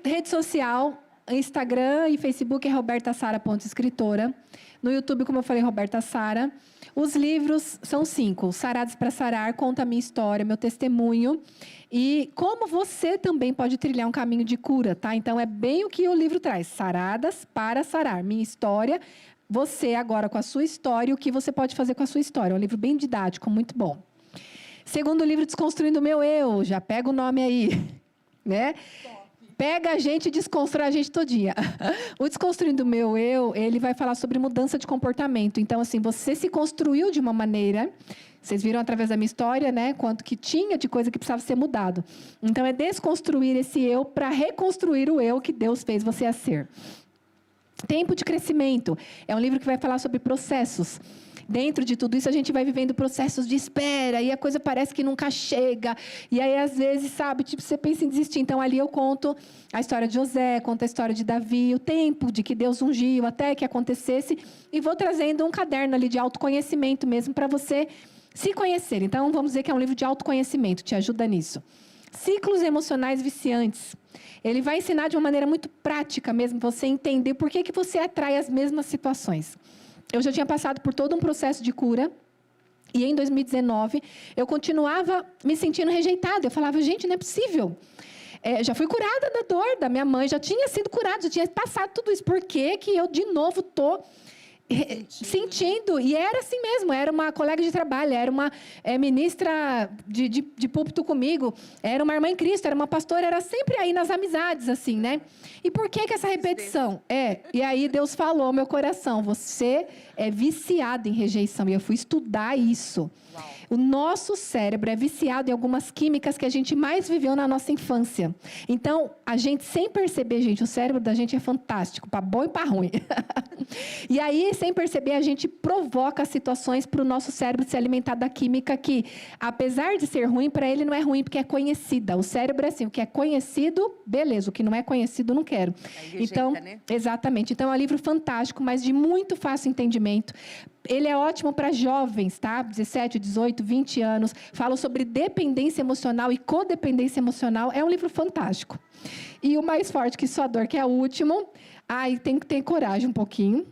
Rede social, Instagram e Facebook é robertasara.escritora. No YouTube, como eu falei, Roberta Sara. Os livros são 5. Saradas para Sarar, conta a minha história, meu testemunho. E como você também pode trilhar um caminho de cura, tá? Então, é bem o que o livro traz. Saradas para Sarar, minha história. Você agora com a sua história, o que você pode fazer com a sua história. É um livro bem didático, muito bom. Segundo livro, Desconstruindo o Meu Eu. Já pega o nome aí, né? Pega a gente e desconstrói a gente todinha. O Desconstruindo o Meu Eu, ele vai falar sobre mudança de comportamento. Então, assim, você se construiu de uma maneira, vocês viram através da minha história, né? Quanto que tinha de coisa que precisava ser mudado. Então, é desconstruir esse eu para reconstruir o eu que Deus fez você a ser. Tempo de Crescimento. É um livro que vai falar sobre processos. Dentro de tudo isso, a gente vai vivendo processos de espera, e a coisa parece que nunca chega. E aí, às vezes, sabe, tipo, você pensa em desistir. Então, ali eu conto a história de José, conto a história de Davi, o tempo de que Deus ungiu até que acontecesse. E vou trazendo um caderno ali de autoconhecimento mesmo, para você se conhecer. Então, vamos dizer que é um livro de autoconhecimento, te ajuda nisso. Ciclos emocionais viciantes. Ele vai ensinar de uma maneira muito prática mesmo, você entender por que você atrai as mesmas situações. Eu já tinha passado por todo um processo de cura. E em 2019, eu continuava me sentindo rejeitada. Eu falava, gente, não é possível. Já fui curada da dor da minha mãe, já tinha sido curada, já tinha passado tudo isso. Por que eu, de novo, estou sentindo? E era assim mesmo, era uma colega de trabalho, era uma ministra de púlpito comigo, era uma irmã em Cristo, era uma pastora, era sempre aí nas amizades, assim, né? E por que essa repetição? E aí Deus falou ao meu coração, você é viciado em rejeição. E eu fui estudar isso. Uau. O nosso cérebro é viciado em algumas químicas que a gente mais viveu na nossa infância. Então, a gente, sem perceber, gente, o cérebro da gente é fantástico, para bom e para ruim. E aí, sem perceber, a gente provoca situações para o nosso cérebro se alimentar da química que, apesar de ser ruim, para ele não é ruim, porque é conhecida. O cérebro é assim, o que é conhecido, beleza, o que não é conhecido, não quero. Então, né? Exatamente. Então, é um livro fantástico, mas de muito fácil entendimento. Ele é ótimo para jovens, tá? 17, 18, 20 anos. Fala sobre dependência emocional e codependência emocional. É um livro fantástico. E o mais forte que sua dor, que é o último. Aí tem que ter coragem um pouquinho,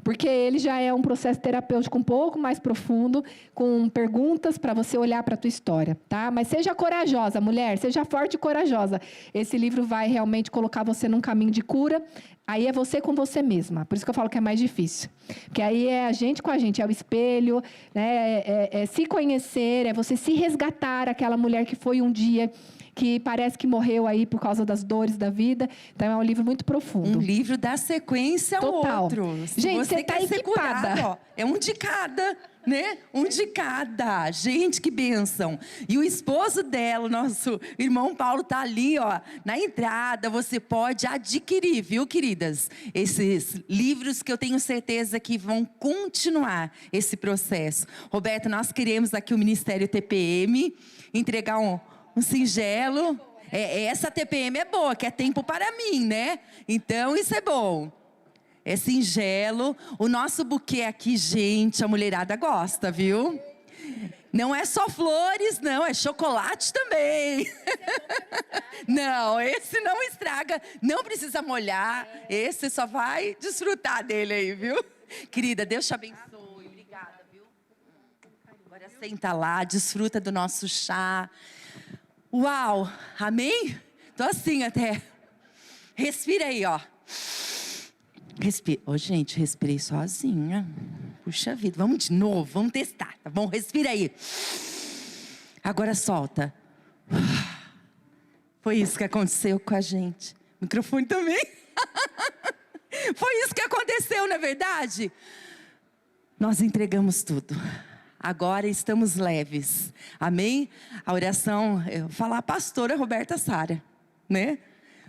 porque ele já é um processo terapêutico um pouco mais profundo, com perguntas para você olhar para a tua história, tá? Mas seja corajosa, mulher, seja forte e corajosa. Esse livro vai realmente colocar você num caminho de cura. Aí é você com você mesma. Por isso que eu falo que é mais difícil. Porque aí é a gente com a gente, é o espelho, né? É se conhecer, é você se resgatar, aquela mulher que foi um dia, que parece que morreu aí por causa das dores da vida. Então, é um livro muito profundo. Um livro dá sequência ao Total. outro. Se gente, você tá quer ser equipada. curado, ó, é um de cada, né? Um de cada. Gente, que bênção. E o esposo dela, nosso irmão Paulo, tá ali, ó, na entrada. Você pode adquirir, viu, queridas? Esses livros que eu tenho certeza que vão continuar esse processo. Roberto, nós queremos aqui o Ministério TPM entregar um singelo. Essa TPM é boa, que é tempo para mim, né? Então, isso é bom. É singelo. O nosso buquê aqui, gente, a mulherada gosta, viu? Não é só flores, não, é chocolate também. Não, esse não estraga, não precisa molhar. Esse só vai desfrutar dele aí, viu? Querida, Deus te abençoe. Obrigada, viu? Agora senta lá, desfruta do nosso chá. Uau, amém? Tô assim até. Respira aí, ó. Respira. Ô, gente, respirei sozinha. Puxa vida, vamos de novo, vamos testar, tá bom? Respira aí. Agora solta. Foi isso que aconteceu com a gente. O microfone também. Foi isso que aconteceu, não é verdade? Nós entregamos tudo. Agora estamos leves. Amém? A oração, eu vou falar a pastora Roberta Sara, né?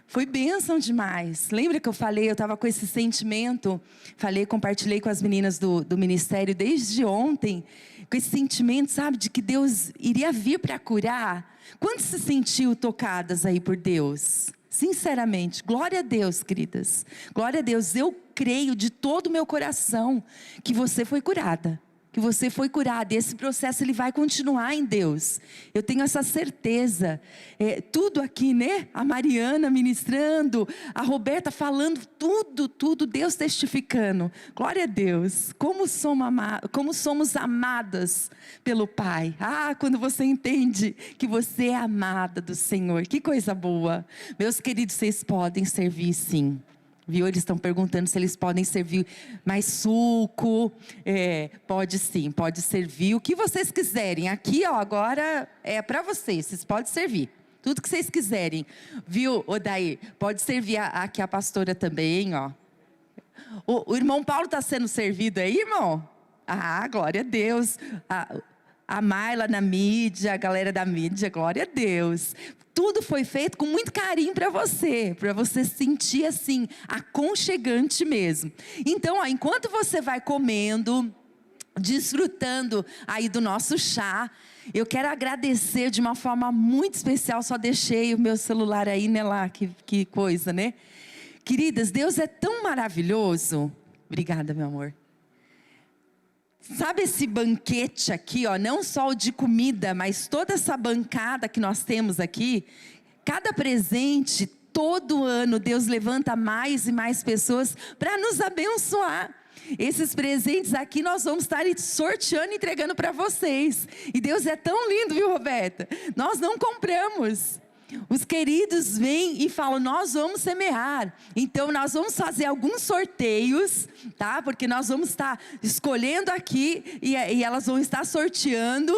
Foi bênção demais. Lembra que eu falei, eu estava com esse sentimento, compartilhei com as meninas do ministério desde ontem, com esse sentimento, sabe, de que Deus iria vir para curar. Quantos se sentiu tocadas aí por Deus? Sinceramente, glória a Deus, queridas. Glória a Deus, eu creio de todo o meu coração que você foi curada. Que você foi curado, e esse processo ele vai continuar em Deus. Eu tenho essa certeza. Tudo aqui, né? A Mariana ministrando, a Roberta falando, tudo, Deus testificando. Glória a Deus. Como somos amadas pelo Pai. Ah, quando você entende que você é amada do Senhor. Que coisa boa. Meus queridos, vocês podem servir sim. Viu? Eles estão perguntando se eles podem servir mais suco. Pode sim, pode servir o que vocês quiserem. Aqui, ó, agora é para vocês podem servir. Tudo que vocês quiserem. Viu, Odair? Pode servir aqui a pastora também, ó. O irmão Paulo está sendo servido aí, irmão? Ah, glória a Deus. A Marla na mídia, a galera da mídia, glória a Deus. Tudo foi feito com muito carinho para você sentir assim, aconchegante mesmo. Então, ó, enquanto você vai comendo, desfrutando aí do nosso chá, eu quero agradecer de uma forma muito especial. Só deixei o meu celular aí, né, lá, que coisa, né? Queridas, Deus é tão maravilhoso. Obrigada, meu amor. Sabe esse banquete aqui, ó, não só o de comida, mas toda essa bancada que nós temos aqui, cada presente, todo ano Deus levanta mais e mais pessoas para nos abençoar. Esses presentes aqui nós vamos estar sorteando e entregando para vocês. E Deus é tão lindo, viu, Roberta? Nós não compramos. Os queridos vêm e falam, nós vamos semear. Então, nós vamos fazer alguns sorteios, tá? Porque nós vamos estar escolhendo aqui e elas vão estar sorteando.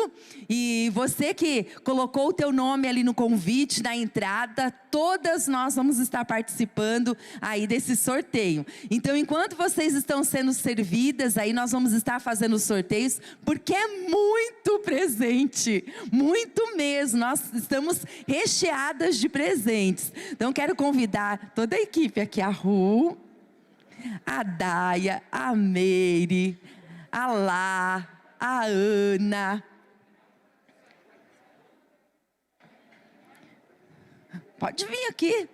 E você que colocou o teu nome ali no convite, na entrada, todas nós vamos estar participando aí desse sorteio. Então, enquanto vocês estão sendo servidas, aí nós vamos estar fazendo os sorteios, porque é muito presente, muito mesmo. Nós estamos recheadas de presentes. Então, quero convidar toda a equipe aqui, a Ru, a Daia, a Meire, a Lá, a Ana. Pode vir aqui,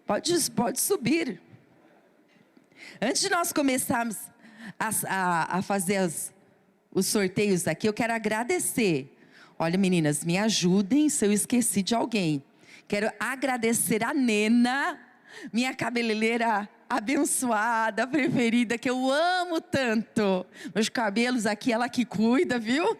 pode subir. Antes de nós começarmos a fazer os sorteios aqui, eu quero agradecer. Olha, meninas, me ajudem se eu esqueci de alguém. Quero agradecer a Nena, minha cabeleireira abençoada, preferida, que eu amo tanto. Meus cabelos aqui, ela que cuida, viu?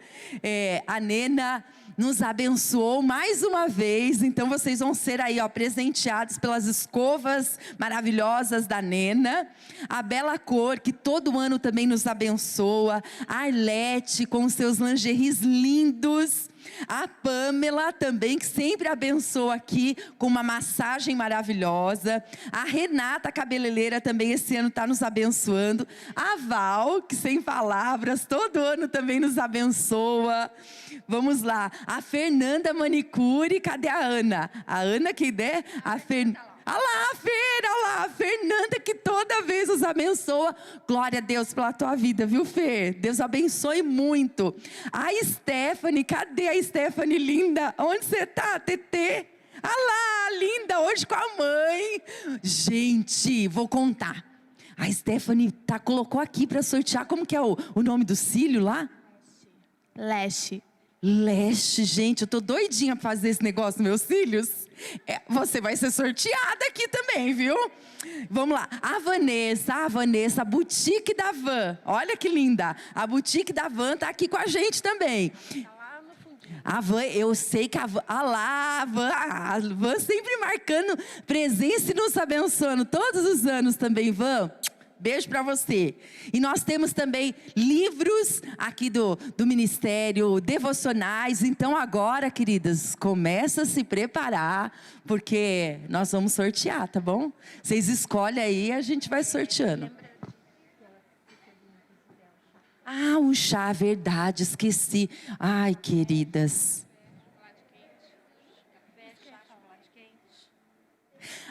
A Nena nos abençoou mais uma vez, então vocês vão ser aí, ó, presenteados pelas escovas maravilhosas da Nena. A Bela Cor, que todo ano também nos abençoa. A Arlete, com os seus lingeries lindos. A Pamela também, que sempre abençoa aqui com uma massagem maravilhosa. A Renata, cabeleireira, também esse ano está nos abençoando. A Val, que sem palavras, todo ano também nos abençoa. Vamos lá. A Fernanda Manicure, cadê a Ana? A Ana que der? Olha lá, a Fernanda, que toda vez nos abençoa. Glória a Deus pela tua vida, viu, Fer? Deus abençoe muito. A Stephanie, cadê a Stephanie linda? Onde você tá, Tetê? Olha lá, linda, hoje com a mãe. Gente, vou contar. A Stephanie colocou aqui para sortear, como que é o nome do cílio lá? Leste. Leste, gente, eu tô doidinha pra fazer esse negócio nos meus cílios. Você vai ser sorteada aqui também, viu? Vamos lá, a Vanessa, a Boutique da Van. Olha que linda, a Boutique da Van tá aqui com a gente também. A Van, eu sei que a Van, a Van sempre marcando presença e nos abençoando todos os anos também, Van. Beijo para você. E nós temos também livros aqui do ministério, devocionais. Então agora, queridas, começa a se preparar, porque nós vamos sortear, tá bom? Vocês escolhem aí e a gente vai sorteando. Ah, o chá, verdade, esqueci. Ai, queridas.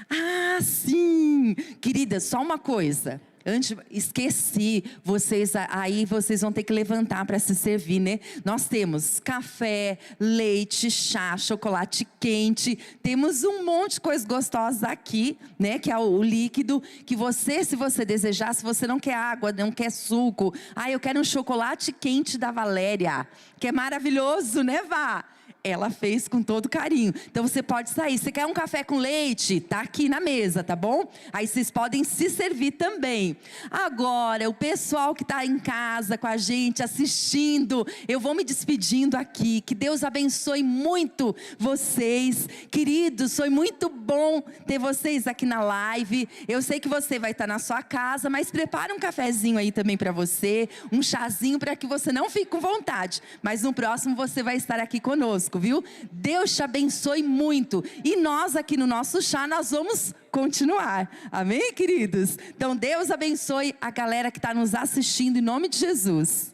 Ah, sim. Queridas, só uma coisa. Antes, esqueci, vocês vão ter que levantar para se servir, né? Nós temos café, leite, chá, chocolate quente. Temos um monte de coisas gostosas aqui, né? Que é o líquido, que você, se você desejar, se você não quer água, não quer suco. Eu quero um chocolate quente da Valéria, que é maravilhoso, né, Vá? Ela fez com todo carinho. Então você pode sair. Você quer um café com leite? Tá aqui na mesa, tá bom? Aí vocês podem se servir também. Agora, o pessoal que está em casa com a gente, assistindo, eu vou me despedindo aqui. Que Deus abençoe muito vocês. Queridos, foi muito bom ter vocês aqui na live. Eu sei que você vai estar na sua casa, mas prepara um cafezinho aí também para você. Um chazinho para que você não fique com vontade. Mas no próximo você vai estar aqui conosco, viu? Deus te abençoe muito. E nós aqui no nosso chá, nós vamos continuar. Amém, queridos? Então Deus abençoe a galera que está nos assistindo em nome de Jesus.